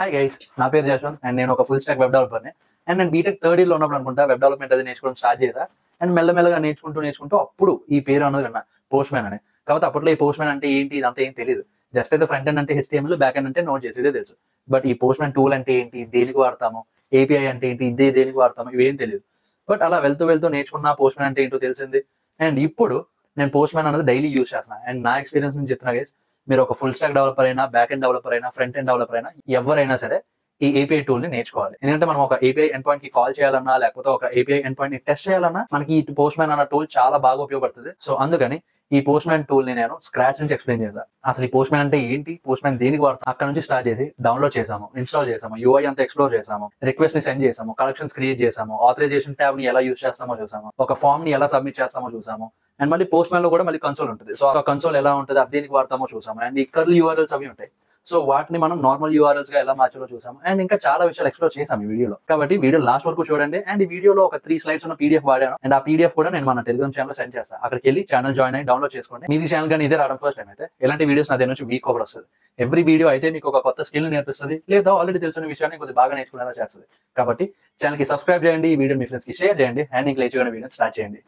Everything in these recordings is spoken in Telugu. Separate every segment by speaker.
Speaker 1: హాయ్ గైస్, నా పేరు జశ్వంత్ అండ్ నేను ఒక ఫుల్ స్టాక్ వెబ్ డెవలపర్ని. అండ్ నేను బీటెక్ థర్డ్ ఇయర్లో ఉన్నప్పుడు అనుకుంటా వెబ్ డెవలప్మెంట్ అది నేర్చుకోవడం స్టార్ట్ చేశా. అండ్ మెల్లమెల్లగా నేర్చుకుంటూ అప్పుడు ఈ పేరు అన్నది విన్నా, పోస్ట్ మ్యాన్ అని. కాబట్టి అప్పట్లో ఈ పోస్ట్ మ్యాన్ అంటే ఏంటి, ఇదంతా ఏం తెలియదు. జస్ట్ అయితే ఫ్రంట్ ఎండ్ అంటే HTML, బ్యాక్ ఎండ్ అంటే నోట్ చేసేదే తెలుసు. బట్ ఈ పోస్ట్ మ్యాన్ టూల్ అంటే ఏంటి, దేనికి వాడతాము, API అంటే ఏంటి, ఇదే దేనికి వాడతాము, ఇవేం తెలియదు. బట్ అలా వెళ్తూ నేర్చుకున్న పోస్ట్ మ్యాన్ అంటే ఏంటో తెలిసింది. అండ్ ఇప్పుడు నేను పోస్ట్ మ్యాన్ అనేది డైలీ యూస్ చేస్తున్నాను. అండ్ నా ఎక్స్పీరియన్స్ నుంచి చెప్తున్నా గైస్, మీరు ఒక ఫుల్ స్టాక్ డెవలపర్ అయినా, బ్యాక్ ఎండ్ డెవలపర్ అయినా, ఫ్రంట్ ఎండ్ డెవలపర్ అయినా, ఎవరైనా సరే ఈ API టూల్ ని నేర్చుకోవాలి. ఎందుకంటే మనం ఒక API ఎండ్ పాయింట్ కి కాల్ చేయాలన్నా, లేకపోతే ఒక API ఎండ్ పాయింట్ ని టెస్ట్ చేయాలన్నా మనకి ఈ పోస్ట్ మ్యాన్ అన్న టూల్ చాలా బాగా ఉపయోగపడుతుంది. సో అందుకని ఈ పోస్ట్ మ్యాన్ టూల్ ని నేను స్క్రాచ్ నుంచి ఎక్స్ప్లెయిన్ చేశాను. అసలు ఈ పోస్ట్ మ్యాన్ అంటే ఏంటి, పోస్ట్ మ్యాన్ దేనికి వాడతాం, అక్కడ నుంచి స్టార్ట్ చేసి డౌన్లోడ్ చేసాము, ఇన్స్టాల్ చేసాము, UI అంతా ఎక్స్ప్లోర్ చేసాము, రిక్వెస్ట్ ని సెండ్ చేసాము, కలెక్షన్స్ క్రియేట్ చేసాము, ఆథరైజేషన్ ట్యాబ్ ని ఎలా యూస్ చేస్తామో చూసాము, ఒక ఫామ్ ని ఎలా సబ్మిట్ చేస్తామో చూసాము. అండ్ మళ్ళీ పోస్ట్ మ్యాన్ లో కూడా మళ్ళీ కన్సోల్ ఉంటుంది. సో ఆ కన్సోల్ ఎలా ఉంటుంది, అది దేనికి వాడతామో చూసాము. అండ్ ఈ కర్లీ URLs అవి ఉంటాయి. సో వాటిని మనం నార్మల్ URLs గా ఎలా మార్చాలో చూసాము. అండ్ ఇంకా చాలా విషయాలు ఎక్స్ప్లోర్ చేసాం ఈ వీడియోలో. కాబట్టి వీడియో లాస్ట్ వరకు చూడండి. అండ్ ఈ వీడియోలో ఒక 3 స్లైడ్స్ ఉన్న PDF వాడాను. అండ్ ఆ PDF కూడా నేను మన టెలిగ్రామ్ ఛానల్ సెండ్ చేస్తాను. అక్కడికి వెళ్ళి ఛానల్ జాయిన్ అయ్యి డౌన్లోడ్ చేసుకోండి. మీది ఛానల్ కానీ ఇదే రావడం ఫస్ట్ టైం అయితే ఇలాంటి వీడియోస్ నా దగ్గర నుంచి వీక్ ఒకటి వస్తుంది. ఎవ్రీ వీడియో అయితే మీకు ఒక కొత్త స్కిల్ నేర్పిస్తుంది, లేదా ఆల్రెడీ తెలిసిన విషయాన్ని కొద్దిగా బాగా నేర్చుకునేలా చేస్తుంది. కాబట్టి ఛానల్ కి సబ్స్క్రైబ్ చేయండి, ఈ వీడియో మీ ఫ్రెండ్స్ కి షేర్ చేయండి. అండ్ ఇంకా లేచి వీడియో స్టార్ట్ చేయండి.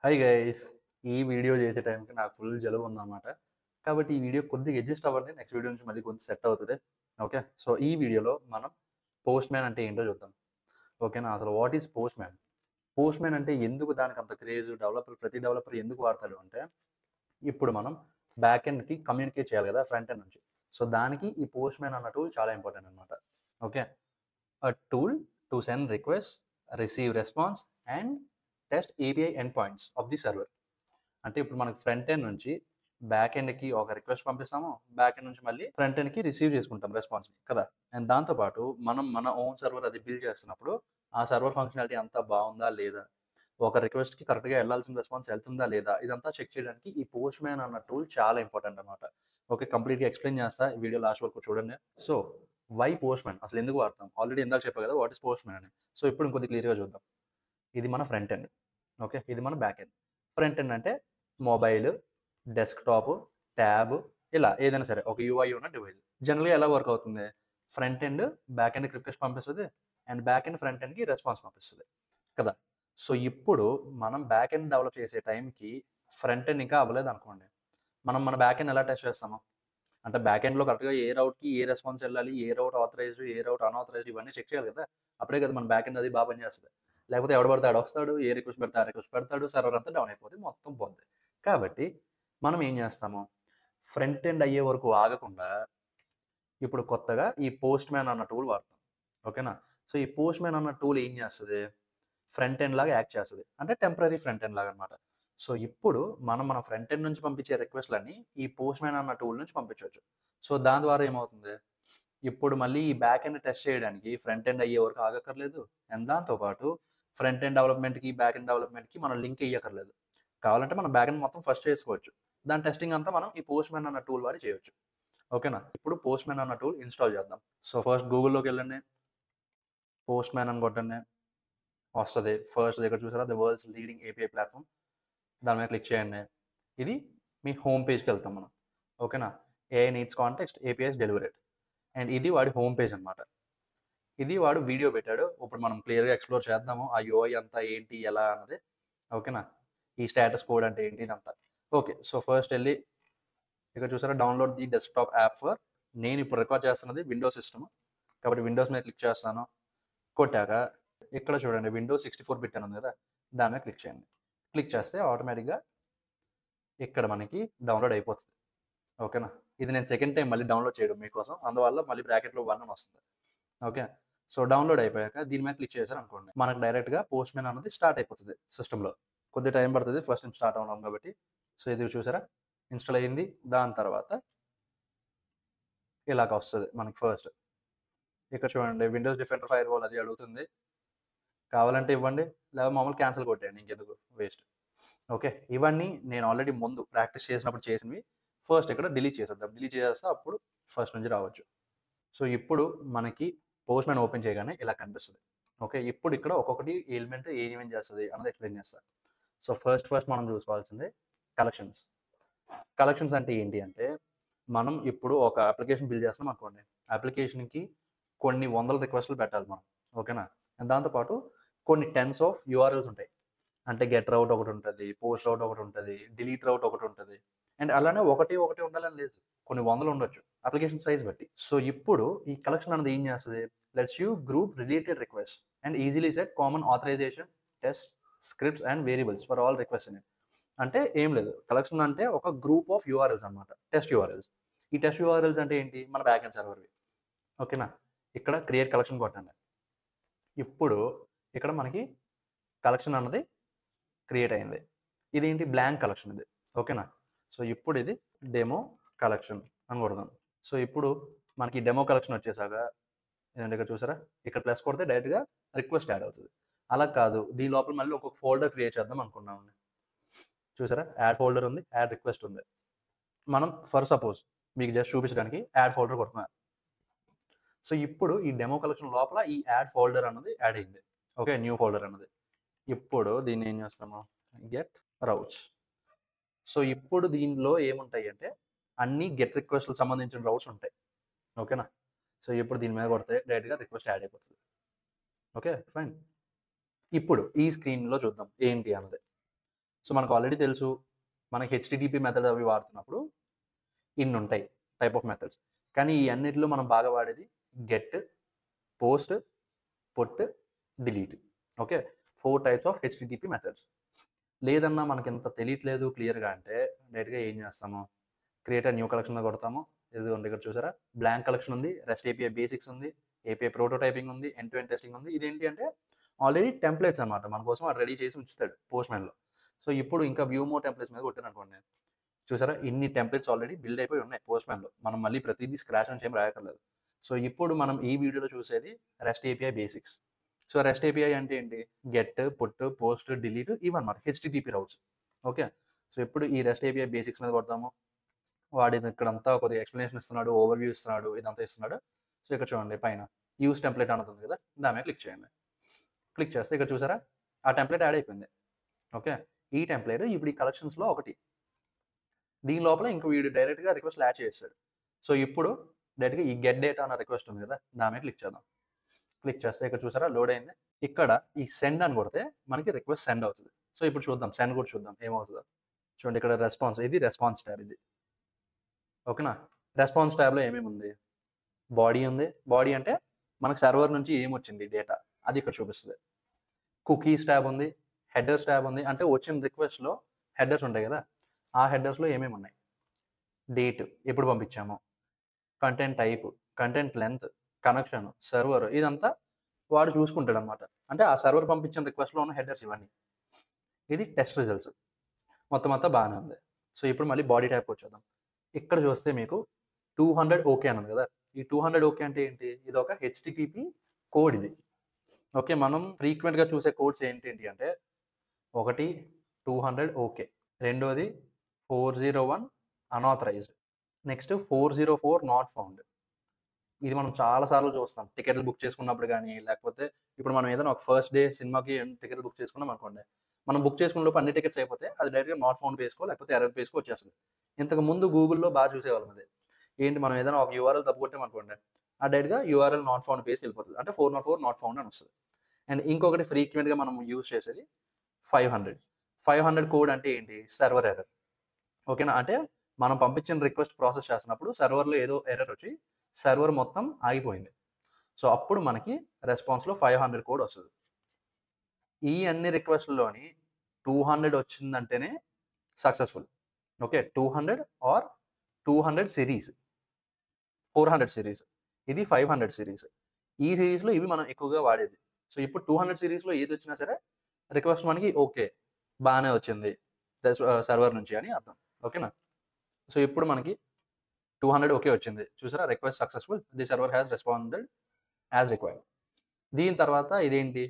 Speaker 1: హాయ్ గైస్, ఈ వీడియో చేసే టైంకి నాకు ఫుల్ జలుబు ఉందన్నమాట. కాబట్టి ఈ వీడియో కొద్దిగా అడ్జస్ట్ అవ్వండి, నెక్స్ట్ వీడియో నుంచి మళ్ళీ కొంచెం సెట్ అవుతుంది. ఓకే, సో ఈ వీడియోలో మనం పోస్ట్ మ్యాన్ అంటే ఏంటో చూద్దాం. ఓకేనా, అసలు what is post man, post man అంటే ఎందుకు దానికి అంత క్రేజ్, ప్రతి డెవలపర్ ఎందుకు వాడతాడు అంటే, ఇప్పుడు మనం బ్యాక్ ఎండ్కి కమ్యూనికేట్ చేయాలి కదా ఫ్రంట్ ఎండ్ నుంచి. సో దానికి ఈ పోస్ట్ మ్యాన్ అన్న టూల్ చాలా ఇంపార్టెంట్ అనమాట. Okay, a tool to send requests, receive response and test API endpoints of the server. అంటే ఇప్పుడు మనకి ఫ్రంట్ ఎండ్ నుంచి బ్యాక్ ఎండ్కి ఒక రిక్వెస్ట్ పంపిస్తాము, బ్యాక్ ఎండ్ నుంచి మళ్ళీ ఫ్రంట్ ఎండ్కి రిసీవ్ చేసుకుంటాం రెస్పాన్స్ని కదా. అండ్ దాంతోపాటు మనం మన ఓన్ సర్వర్ అది బిల్డ్ చేస్తున్నప్పుడు ఆ సర్వర్ ఫంక్షనాలిటీ అంతా బాగుందా లేదా, ఒక రిక్వెస్ట్కి కరెక్ట్గా వెళ్ళాల్సిన రెస్పాన్స్ వెళ్తుందా లేదా, ఇదంతా చెక్ చేయడానికి ఈ పోస్ట్ మ్యాన్ అన్న టూల్ చాలా ఇంపార్టెంట్ అనమాట. ఓకే, కంప్లీట్గా ఎక్స్ప్లెయిన్ చేస్తా, ఈ వీడియో లాస్ట్ వరకు చూడండి. సో వై పోస్ట్ మ్యాన్, అసలు ఎందుకు వాడతాం, ఆల్రెడీ ఇందాక చెప్పా కదా వాట్ ఇస్ పోస్ట్ మ్యాన్ అని. సో ఇప్పుడు ఇంకొద్ది క్లియర్గా చూద్దాం. ఇది మన ఫ్రంట్ ఎండ్, ఓకే, ఇది మన బ్యాక్ ఎండ్. ఫ్రంట్ ఎండ్ అంటే మొబైల్, డెస్క్టాప్, ట్యాబ్, ఇలా ఏదైనా సరే ఒక UI ఉన్న డివైస్. జనరల్గా ఎలా వర్క్ అవుతుంది, ఫ్రంట్ ఎండ్ బ్యాక్ ఎండ్కి రిక్వెస్ట్ పంపిస్తుంది, అండ్ బ్యాక్ ఎండ్ ఫ్రంట్ ఎండ్కి రెస్పాన్స్ పంపిస్తుంది కదా. సో ఇప్పుడు మనం బ్యాక్ ఎండ్ డెవలప్ చేసే టైంకి ఫ్రంట్ ఎండ్ ఇంకా అవ్వలేదు అనుకోండి, మనం మన బ్యాక్ ఎండ్ ఎలా టెస్ట్ చేస్తాము అంటే, బ్యాక్ ఎండ్లో కరెక్ట్గా ఏ రౌట్కి ఏ రెస్పాన్స్ వెళ్ళాలి, ఏ రౌట్ ఆథరైజ్డ్, ఏ రౌట్ అన్ఆథరైజ్డ్, ఇవన్నీ చెక్ చేయాలి కదా. అప్పుడే కదా మన బ్యాక్ ఎండ్ అది బాగా పనిచేస్తుంది. లేకపోతే ఎవడు పడితే ఆడు వస్తాడు, ఏ రిక్వెస్ట్ పెడితే ఆ రిక్వెస్ట్ పెడతాడు, సర్వర్ అంతా డౌన్ అయిపోతుంది, మొత్తం పోతుంది. కాబట్టి మనం ఏం చేస్తాము, ఫ్రంట్ ఎండ్ అయ్యే వరకు ఆగకుండా ఇప్పుడు కొత్తగా ఈ పోస్ట్ మ్యాన్ అన్న టూల్ వాడతాం. ఓకేనా, సో ఈ పోస్ట్ మ్యాన్ అన్న టూల్ ఏం చేస్తుంది, ఫ్రంట్ ఎండ్ లాగా యాక్ట్ చేస్తుంది, అంటే టెంపరీ ఫ్రంట్ ఎండ్ లాగా అనమాట. సో ఇప్పుడు మనం మన ఫ్రంట్ ఎండ్ నుంచి పంపించే రిక్వెస్ట్లన్నీ ఈ పోస్ట్ మ్యాన్ అన్న టూల్ నుంచి పంపించవచ్చు. సో దాని ద్వారా ఏమవుతుంది, ఇప్పుడు మళ్ళీ ఈ బ్యాక్ ఎండ్ టెస్ట్ చేయడానికి ఫ్రంట్ ఎండ్ అయ్యే వరకు ఆగక్కర్లేదు. అండ్ దాంతోపాటు ఫ్రంట్ ఎండ్ డెవలప్మెంట్కి బ్యాక్ ఎండ్ డెవలప్మెంట్కి మనం లింక్ ఇయ్యక్కర్లేదు. కావాలంటే మనం బ్యాక్ ఎండ్ మొత్తం ఫస్ట్ చేసుకోవచ్చు. దాని టెస్టింగ్ అంతా మనం ఈ పోస్ట్ మ్యాన్ అన్న టూల్ వాడి చేయొచ్చు. ఓకేనా, ఇప్పుడు పోస్ట్ మ్యాన్ అన్న టూల్ ఇన్స్టాల్ చేద్దాం. సో ఫస్ట్ గూగుల్లోకి వెళ్ళండి, పోస్ట్ మ్యాన్ అని కొట్టండి, వస్తుంది. ఫస్ట్ దగ్గర చూసారా, the world's leading API platform, దాని మీద క్లిక్ చేయండి. ఇది మీ హోమ్ పేజ్కి వెళ్తాం మనం. ఓకేనా, AI needs context, APIs deliberate. And ఇది వాడి హోమ్ పేజ్ అనమాట. ఇది వాడు వీడియో పెట్టాడు, ఇప్పుడు మనం క్లియర్గా ఎక్స్ప్లోర్ చేద్దాము ఆ UI అంతా ఏంటి ఎలా అన్నది. ఓకేనా, ఈ స్టేటస్ కోడ్ అంటే ఏంటి ఇదంతా. ఓకే, సో ఫస్ట్ వెళ్ళి ఇక్కడ చూసారా, download the desktop app for, నేను ఇప్పుడు రికార్డ్ చేస్తున్నది విండోస్ సిస్టమ్ కాబట్టి విండోస్ మీద క్లిక్ చేస్తాను. కొట్టాక ఇక్కడ చూడండి విండోస్ 64 బిట్ అని ఉంది కదా, దాని మీద క్లిక్ చేయండి. క్లిక్ చేస్తే ఆటోమేటిక్గా ఇక్కడ మనకి డౌన్లోడ్ అయిపోతుంది. ఓకేనా, ఇది నేను సెకండ్ టైం మళ్ళీ డౌన్లోడ్ చేయడం మీకోసం, అందువల్ల మళ్ళీ బ్రాకెట్లో 1 అని వస్తుంది. ఓకే, సో డౌన్లోడ్ అయిపోయాక దీని మీద క్లిక్ చేశారు అనుకోండి, మనకు డైరెక్ట్గా పోస్ట్ మ్యాన్ అన్నది స్టార్ట్ అయిపోతుంది సిస్టంలో. కొద్ది టైం పడుతుంది ఫస్ట్ టైం స్టార్ట్ అవ్వడం కాబట్టి. సో ఇది చూసారా, ఇన్స్టాల్ అయ్యింది. దాని తర్వాత ఇలాగ వస్తుంది మనకి. ఫస్ట్ ఇక్కడ చూడండి విండోస్ డిఫెండర్ ఫైర్ వాల్ అది అడుగుతుంది, కావాలంటే ఇవ్వండి, లేదా మామూలు క్యాన్సిల్ కొట్టేయండి, ఇంకెందుకు వేస్ట్. ఓకే, ఇవన్నీ నేను ఆల్రెడీ ముందు ప్రాక్టీస్ చేసినప్పుడు చేసినవి. ఫస్ట్ ఇక్కడ డిలీట్ చేసేద్దాం, డిలీట్ చేసేస్తే అప్పుడు ఫస్ట్ నుంచి రావచ్చు. సో ఇప్పుడు మనకి పోస్ట్ మ్యాన్ ఓపెన్ చేయగానే ఇలా కనిపిస్తుంది. ఓకే, ఇప్పుడు ఇక్కడ ఒక్కొక్కటి ఎలిమెంట్ ఏమేం చేస్తుంది అన్నది ఎక్స్ప్లెయిన్ చేస్తాను. సో ఫస్ట్ మనం చూసుకోవాల్సింది కలెక్షన్స్. కలెక్షన్స్ అంటే ఏంటి అంటే, మనం ఇప్పుడు ఒక అప్లికేషన్ బిల్డ్ చేస్తున్నాం అనుకోండి. అప్లికేషన్‌కి కొన్ని వందల రిక్వెస్ట్‌లు పెట్టాలి మనం. ఓకేనా? దాంతో పాటు కొన్ని టెన్స్ ఆఫ్ యూఆర్ఎల్స్ ఉంటాయి. అంటే గెట్ రౌట్ ఒకటుంటది, పోస్ట్ రౌట్ ఒకటుంటది, డిలీట్ రౌట్ ఒకటుంటది. అండ్ అలానే ఒకటి ఉండాలని లేదు. కొన్ని వందలు ఉండొచ్చు. అప్లికేషన్ సైజ్ బట్టి. సో, ఇప్పుడు ఈ కలెక్షన్ అనేది ఏం చేస్తది? Lets you group related request and easily set common authorisation, test, scripts and variables for all request in it. అంటే ఏం లేదు. కలెక్షన్ అంటే ఒక గ్రూప్ ఆఫ్ యూఆర్ఎల్స్ అనమాట. Test URLs. ఈ టెస్ట్ యూఆర్ఎల్స్ అంటే ఏంటి? మన బ్యాక్ ఎండ్ సర్వర్‌వి. ఓకేనా? ఇక్కడ క్రియేట్ కలెక్షన్ కొట్టండి. ఇప్పుడు ఇక్కడ మనకి కలెక్షన్ అన్నది క్రియేట్ అయింది. ఇదేంటి? బ్లాంక్ కలెక్షన్ ఇది. ఓకేనా? సో, ఇప్పుడు ఇది డెమో కలెక్షన్ అని కొడదాం. సో, ఇప్పుడు మనకి డెమో కలెక్షన్ వచ్చేసాక ఇదండి ఇక్కడ చూసారా? ఇక్కడ ప్లస్ కొడితే డైరెక్ట్‌గా రిక్వెస్ట్ యాడ్ అవుతది. అలా కాదు. దీని లోపల మళ్ళీ ఒక్కొక్క ఫోల్డర్ క్రియేట్ చేద్దాం అనుకున్నామండి. చూసారా? యాడ్ ఫోల్డర్ ఉంది. యాడ్ రిక్వెస్ట్ ఉంది. మనం ఫర్ సపోజ్ మీకు జస్ట్ చూపించడానికి యాడ్ ఫోల్డర్ కొడుతున్నా. సో, ఇప్పుడు ఈ డెమో కలెక్షన్ లోపల ఈ యాడ్ ఫోల్డర్ అన్నది యాడ్ అయింది. ఓకే. న్యూ ఫోల్డర్ అన్నది. ఇప్పుడు దీన్ని ఏం చేస్తాము? Get routes. సో, ఇప్పుడు దీనిలో ఏముంటాయి అంటే అన్ని గెట్ రిక్వెస్ట్‌లకు సంబంధించిన రౌట్స్ ఉంటాయి. ఓకేనా? సో, ఇప్పుడు దీని మీద కొడితే డైరెక్ట్‌గా రిక్వెస్ట్ యాడ్ అయిపోతది. ఓకే. ఫైన్. ఇప్పుడు ఈ స్క్రీన్‌లో చూద్దాం ఏంటి అన్నది. సో, మనకు ఆల్రెడీ తెలుసు. మనకి హెచ్‌టిటిపి మెథడ్ అవి వాడుతున్నప్పుడు ఇన్నుంటాయి టైప్ ఆఫ్ మెథడ్స్. కానీ ఈ అన్నిటిలో మనం బాగా వాడేది get, post, put, delete. Okay. 4 types of HTTP methods. లేదన్నా మనకింత తెలియట్లేదు క్లియర్‌గా అంటే డైరెక్ట్‌గా ఏం చేస్తాము? క్రియేట్ ఎ న్యూ కలెక్షన్‌లో కొడతాము. ఇదిగోండి ఇక్కడ చూసారా? బ్లాంక్ కలెక్షన్ ఉంది. రెస్ట్ ఏపీఐ బేసిక్స్ ఉంది. ఏపీఐ ప్రోటోటైపింగ్ ఉంది. ఎండ్ టు ఎండ్ టెస్టింగ్ ఉంది. ఇదేంటి అంటే ఆల్రెడీ టెంప్లేట్స్ అనమాట. మన కోసం వాడు రెడీ చేసి ఉంచుతాడు పోస్ట్‌మ్యాన్‌లో. సో, ఇప్పుడు ఇంకా వ్యూ మోర్ టెంప్లేట్స్ మీద కొట్టాననుకోండి. చూసారా? ఇన్ని టెంప్లేట్స్ ఆల్రెడీ బిల్డ్ అయిపోయి ఉన్నాయి పోస్ట్‌మ్యాన్‌లో. మనం మళ్ళీ ప్రతీదీ స్క్రాచ్ నుంచి ఏం రాయక్కర్లేదు. సో, ఇప్పుడు మనం ఈ వీడియోలో చూసేది rest API basics. So, rest API అంటే ఏంటి? గెట్, పుట్, పోస్ట్, డిలీట్ ఇవన్నమాట హెచ్‌టిటిపి రౌట్స్. ఓకే. సో, ఇప్పుడు ఈ రెస్ట్ ఏపీఐ బేసిక్స్ మీద కొడతాము. వాడు ఇక్కడంతా కొద్దిగా ఎక్స్‌ప్లనేషన్ ఇస్తున్నాడు, ఓవర్‌వ్యూ ఇస్తున్నాడు, ఇదంతా ఇస్తున్నాడు. సో, ఇక్కడ చూడండి పైన యూజ్ టెంప్లేట్ అనేది ఉంది కదా! దాని మీద క్లిక్ చేయండి. క్లిక్ చేస్తే ఇక్కడ చూసారా? ఆ టెంప్లేట్ యాడ్ అయిపోయింది. ఓకే. ఈ టెంప్లేట్ ఇప్పుడు ఈ కలెక్షన్స్‌లో ఒకటి. దీని లోపల ఇంక వీడు డైరెక్ట్‌గా రిక్వెస్ట్‌లు యాడ్ చేసేసాడు. సో, ఇప్పుడు డైరెక్ట్‌గా ఈ గెట్ డేటా అన్న రిక్వెస్ట్ ఉంది కదా! దాని మీద క్లిక్ చేద్దాం. క్లిక్ చేస్తే ఇక్కడ చూసారా? లోడ్ అయింది. ఇక్కడ ఈ సెండ్ అని కొడితే మనకి రిక్వెస్ట్ సెండ్ అవుతది. సో, ఇప్పుడు చూద్దాం. సెండ్ కూడా చూద్దాం ఏమవుతదో. చూడండి ఇక్కడ రెస్పాన్స్ ఇది రెస్పాన్స్ టాబ్ ఇది. ఓకేనా? రెస్పాన్స్ టాబ్‌లో ఏమేముంది? బాడీ ఉంది. బాడీ అంటే మనకు సర్వర్ నుంచి ఏమొచ్చింది డేటా అది ఇక్కడ చూపిస్తది. కుకీస్ టాబ్ ఉంది. హెడర్స్ టాబ్ ఉంది. అంటే వచ్చిన రిక్వెస్ట్‌లో హెడర్స్ ఉంటాయి కదా! ఆ హెడర్స్‌లో ఏమేమున్నాయి? డేట్ ఎప్పుడు పంపించాము, content type, content length, connection, server ఇదంతా వాడు చూసుకుంటాడనమాట. అంటే ఆ సర్వర్ పంపించిన రిక్వెస్ట్‌లో ఉన్న హెడర్స్ ఇవన్నీ. ఇది టెస్ట్ రిజల్ట్స్. మొత్తం అంతా బానే ఉంది. సో, ఇప్పుడు మళ్ళీ బాడీ ట్యాబ్‌కొచ్చేద్దాం. ఇక్కడ చూస్తే మీకు 200 ఓకే అని ఉంది కదా! ఈ 200 ఓకే అంటే ఏంటి? ఇదొక హెచ్‌టిటిపి కోడ్ ఇది. ఓకే. మనం ఫ్రీక్వెంట్‌గా చూసే కోడ్స్ ఏంటేంటి అంటే ఒకటి 200 ఓకే. రెండోది 401 అనాథరైజ్డ్. Next 404 not found. ఇది మనం చాలా సార్లు చూస్తాం. టికెట్లు బుక్ చేసుకున్నప్పుడు గాని, లేకపోతే ఇప్పుడు మనం ఏదైనా ఒక ఫస్ట్ డే సినిమాకి టికెట్ బుక్ చేసుకున్నాం అనుకోండి. మనం బుక్ చేసుకునే లోపు అన్ని టికెట్స్ అయిపోతే అది డైరెక్ట్‌గా నాట్ ఫౌండ్ పేజ్‌కో లేకపోతే ఎర్రర్ పేజ్‌కో వచ్చేస్తది. ఇంతకు ముందు గూగుల్‌లో చూసేవాళ్ళం అది. ఏంటి మనం ఏదైనా ఒక యూఆర్ఎల్ తప్పు కొట్టామనుకోండి. డైరెక్ట్‌గా యూఆర్ఎల్ నాట్ ఫౌండ్ పేజ్‌కెళ్ళిపోతది. అంటే 404 నాట్ ఫౌండ్ అని వస్తది. అండ్ ఇంకొకటి ఫ్రీక్వెంట్‌గా మనం యూజ్ చేసేది 500. 500 కోడ్ అంటే ఏంటి? Server error. ఓకేనా? అంటే మనం పంపించిన రిక్వెస్ట్ ప్రాసెస్ చేస్తున్నప్పుడు సర్వర్‌లో ఏదో ఎర్రర్ వచ్చి సర్వర్ మొత్తం ఆగిపోయింది. సో, అప్పుడు మనకి రెస్పాన్స్‌లో 500 కోడ్ వస్తది. ఈ అన్ని రిక్వెస్ట్‌ల్లోని 200 వచ్చిందంటేనే సక్సెస్‌ఫుల్. ఓకే. 200 or 200 series. 400 సిరీస్. ఇది 500 సిరీస్. ఈ సిరీస్‌లో ఇవి మనం ఎక్కువగా వాడేది. సో, ఇప్పుడు 200 సిరీస్‌లో ఏదొచ్చినా సరే రిక్వెస్ట్ మనకి ఓకే. బానే వచ్చింది. సర్వర్ నుంచి అని అర్థం. ఓకేనా? సో, ఇప్పుడు మనకి 200 ఓకే వచ్చింది. చూసారా? Request successful. The server has responded as required. దీని తర్వాత ఇదేంటి?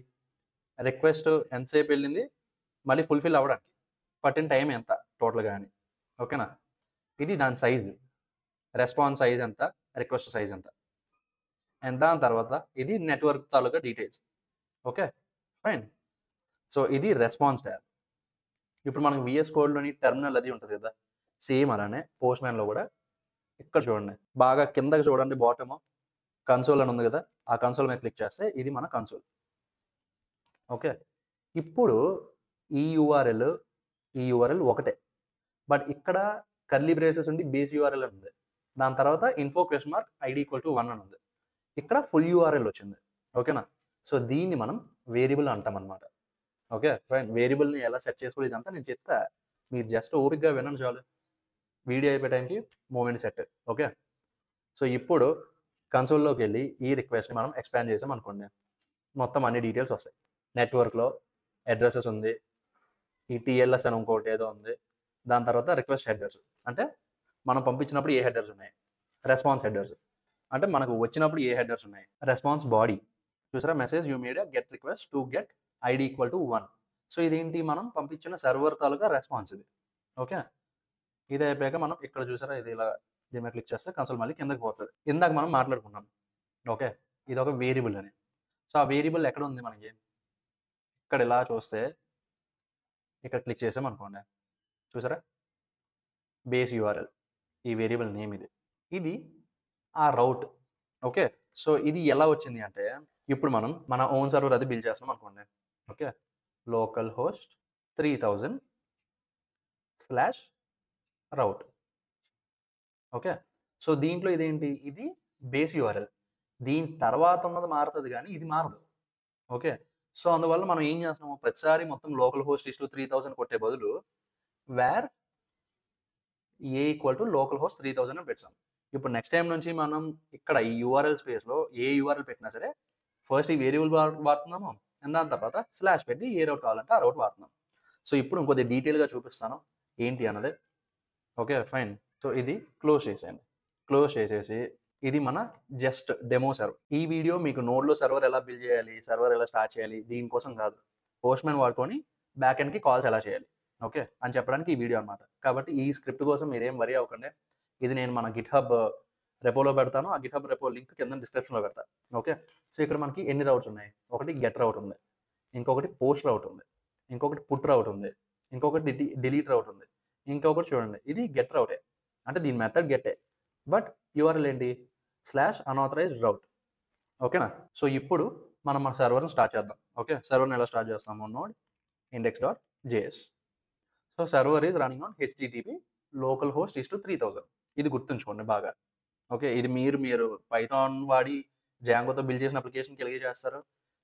Speaker 1: రిక్వెస్ట్ ఎంతసేపు ఎళ్ళింది? మళ్ళీ ఫుల్‌ఫిల్ అవ్వడానికి పట్టిన టైం ఎంత టోటల్‌గా అని. ఓకేనా? ఇది దాని సైజ్. రెస్పాన్స్ సైజ్ ఎంత? రిక్వెస్ట్ సైజ్ ఎంత? అండ్ దాని తర్వాత ఇది నెట్వర్క్ తాలూకా డీటెయిల్స్. ఓకే. ఫైన్. సో, ఇది రెస్పాన్స్ టాబ్. ఇప్పుడు మనకి VS కోడ్‌లోని టెర్మినల్ అది ఉంటది కదా! సేమ్ అలానే పోస్ట్ మ్యాన్‌లో కూడా ఇక్కడ చూడండి. బాగా కిందకి చూడండి బాటము కన్సోల్ అని ఉంది కదా! ఆ కన్సోల్ మీద క్లిక్ చేస్తే ఇది మన కన్సోల్. ఓకే. ఇప్పుడు ఈ యూఆర్ఎల్, ఈ యూఆర్ఎల్ ఒకటే. బట్ ఇక్కడ కర్లీ బ్రేసెస్ ఉండి బేస్ యూఆర్ఎల్ అని ఉంది. దాని తర్వాత info question mark ID equal to 1 అని ఉంది. ఇక్కడ ఫుల్ యూఆర్ఎల్ వచ్చింది. ఓకేనా? సో దీన్ని మనం వేరియబుల్ అంటామనమాట. ఓకే. ఫైన్. వేరియబుల్‌ని ఎలా సెట్ చేసుకోవాలి ఇదంతా నేను చెప్తా. మీరు జస్ట్ ఓపికగా వినండి చాలు. వీడియో అయిపోయే టైంకి మూవ్‌మెంట్ సెట్. ఓకే. సో ఇప్పుడు కన్సోల్‌లోకెళ్ళి ఈ రిక్వెస్ట్‌ని మనం ఎక్స్పాండ్ చేసామనుకోండి. మొత్తం అన్ని డీటెయిల్స్ వస్తాయి. నెట్వర్క్‌లో అడ్రెసెస్ ఉంది. ఈ టీఎల్ఎస్ అని ఇంకోటి ఏదో ఉంది. దాని తర్వాత రిక్వెస్ట్ హెడర్స్. అంటే మనం పంపించినప్పుడు ఏ హెడర్స్ ఉన్నాయి. Response headers. అంటే మనకు వచ్చినప్పుడు ఏ హెడర్స్ ఉన్నాయి. Response body. చూసారా message you made a get request to get ID equal to 1. So ఇదేంటి మనం పంపించిన సర్వర్ తాలూకా రెస్పాన్స్ ఇది. ఓకే. ఇది అయిపోయాక మనం ఇక్కడ చూసారా ఇది ఇలా దీని మీద క్లిక్ చేస్తే కన్సోల్ మళ్ళీ కిందకి పోతది. ఇందాక మనం మాట్లాడుకున్నాం. ఓకే. ఇది ఒక వేరియబుల్ అని. సో ఆ వేరియబుల్ ఎక్కడ ఉంది మనకి? ఇక్కడ ఇలా చూస్తే ఇక్కడ క్లిక్ చేసామనుకోండి. చూసారా? Base URL. ఈ వేరియబుల్ నేమ్ ఇది. ఇది ఆ రౌట్. ఓకే. సో ఇది ఎలా వచ్చింది అంటే ఇప్పుడు మనం మన ఓన్ సర్వర్ అది బిల్డ్ చేస్తున్నాం అనుకోండి. Okay. Local host 3000/route. Okay. So దీంట్లో ఇదేంటి? ఇది బేస్ యూఆర్ఎల్. దీని తర్వాత ఉన్నది మారుతది గానీ ఇది మారదు. ఓకే. సో అందువల్ల మనం ఏం చేస్తున్నాము ప్రతిసారి మొత్తం లోకల్ హోస్ట్ 3000 కొట్టే బదులు where a equal to local host 3000 అని పెట్టాం. ఇప్పుడు నెక్స్ట్ టైమ్ నుంచి మనం ఇక్కడ ఈ యూఆర్ఎల్ స్పేస్‌లో ఏ యూఆర్ఎల్ పెట్టినా సరే ఫస్ట్ ఈ వేరియబుల్ వాడుతున్నాము. అండ్ దాని తర్వాత స్లాష్ పెట్టి ఏ రౌట్ కావాలంటే ఆ రౌట్ వాడుతున్నాం. సో ఇప్పుడు ఇంకొద్దిగా డీటెయిల్‌గా చూపిస్తాను ఏంటి అన్నది. ఓకే. ఫైన్. సో ఇది క్లోజ్ చేసేయండి. క్లోజ్ చేసేసి ఇది మన జస్ట్ డెమో సర్వర్. ఈ వీడియో మీకు నోడ్‌లో సర్వర్ ఎలా బిల్డ్ చేయాలి, సర్వర్ ఎలా స్టార్ట్ చేయాలి దీనికోసం కాదు. పోస్ట్‌మ్యాన్ వాడుకొని బ్యాక్ ఎండ్‌కి కాల్స్ ఎలా చేయాలి. ఓకే. అని చెప్పడానికి ఈ వీడియో అన్నమాట. కాబట్టి ఈ స్క్రిప్ట్ కోసం మీరేం వరీ అవ్వకండి. ఇది నేను మన గిట్‌హబ్ రెపోలో పెడతాను. ఆ గిట్‌హబ్ రెపో లింక్ కింద డిస్క్రిప్షన్‌లో పెడతా. ఓకే. సో ఇక్కడ మనకి ఎన్ని రౌట్స్ ఉన్నాయి? ఒకటి గెట్ రౌట్ ఉంది. ఇంకొకటి పోస్ట్ రౌట్ ఉంది. ఇంకొకటి పుట్ రౌట్ ఉంది. ఇంకొకటి డిలీట్ రౌట్ ఉంది. ఇంకొకటి చూడండి ఇది గెట్ రౌటే. అంటే దీని మెథడ్ గెట్టే. బట్ యూఆర్ఎల్ ఏంటి? /unauthorized route. ఓకేనా? సో ఇప్పుడు మనం మన సర్వర్‌ని స్టార్ట్ చేద్దాం. ఓకే. సర్వర్‌ని ఎలా స్టార్ట్ చేస్తాము? Node index.js. So server is running on http localhost 3000. ఇది గుర్తుంచుకోండి బాగా. ఓకే. ఇది మీరు పైథాన్ వాడి జాంగోతో బిల్డ్ చేసిన అప్లికేషన్‌కి ఇలాగే చేస్తారు.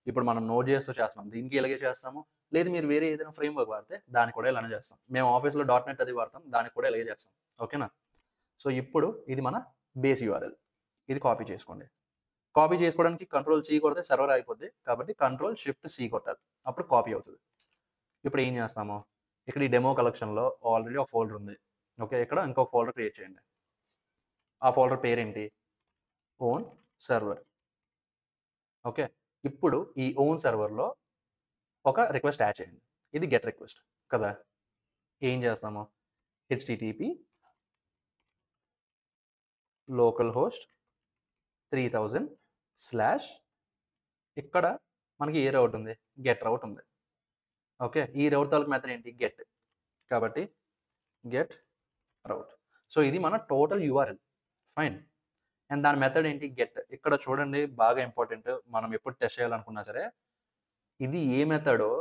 Speaker 1: ఇప్పుడు మనం నోడ్.jsతో చేస్తున్నాం. దీనికి ఇలాగే చేస్తాము. లేదు మీరు వేరే ఏదైనా ఫ్రేమ్‌వర్క్ వాడితే దానికి కూడా ఇలానే చేస్తాం. మేము ఆఫీస్‌లో .NET అది వాడతాం. దానికి కూడా ఇలాగే చేస్తాం. ఓకేనా? సో ఇప్పుడు ఇది మన బేస్ యూఆర్ఎల్. ఇది కాపీ చేసుకోండి. కాపీ చేసుకోవడానికి కంట్రోల్-C కొడితే సర్వర్ అయిపోద్ది. కాబట్టి కంట్రోల్-Shift-C కొట్టాలి. అప్పుడు కాపీ అవుతది. ఇప్పుడు ఏం చేస్తాము? ఇక్కడ ఈ డెమో కలెక్షన్‌లో ఆల్రెడీ ఒక ఫోల్డర్ ఉంది. ఓకే. ఇక్కడ ఇంకొక ఫోల్డర్ క్రియేట్ చేయండి. ఆ ఫోల్డర్ పేరేంటి? Own server. ఓకే. ఇప్పుడు ఈ ఓన్ సర్వర్‌లో ఒక రిక్వెస్ట్ యాడ్ చేయండి. ఇది గెట్ రిక్వెస్ట్ కదా! ఏం చేస్తాము? http localhost 3000/ ఇక్కడ మనకి ఏ రౌట్ ఉంది? గెట్ రౌట్ ఉంది. ఓకే. ఈ రౌట్ తాలూకు మెథడ్ ఏంటి? గెట్. కాబట్టి గెట్ రౌట్. సో ఇది మన టోటల్ యూఆర్ఎల్. ఫైన్. అండ్ దాని మెథడ్ ఏంటి? గెట్. ఇక్కడ చూడండి బాగా ఇంపార్టెంట్. మనం ఎప్పుడు టెస్ట్ చేయాలనుకున్నా సరే ఇది ఏ మెథడో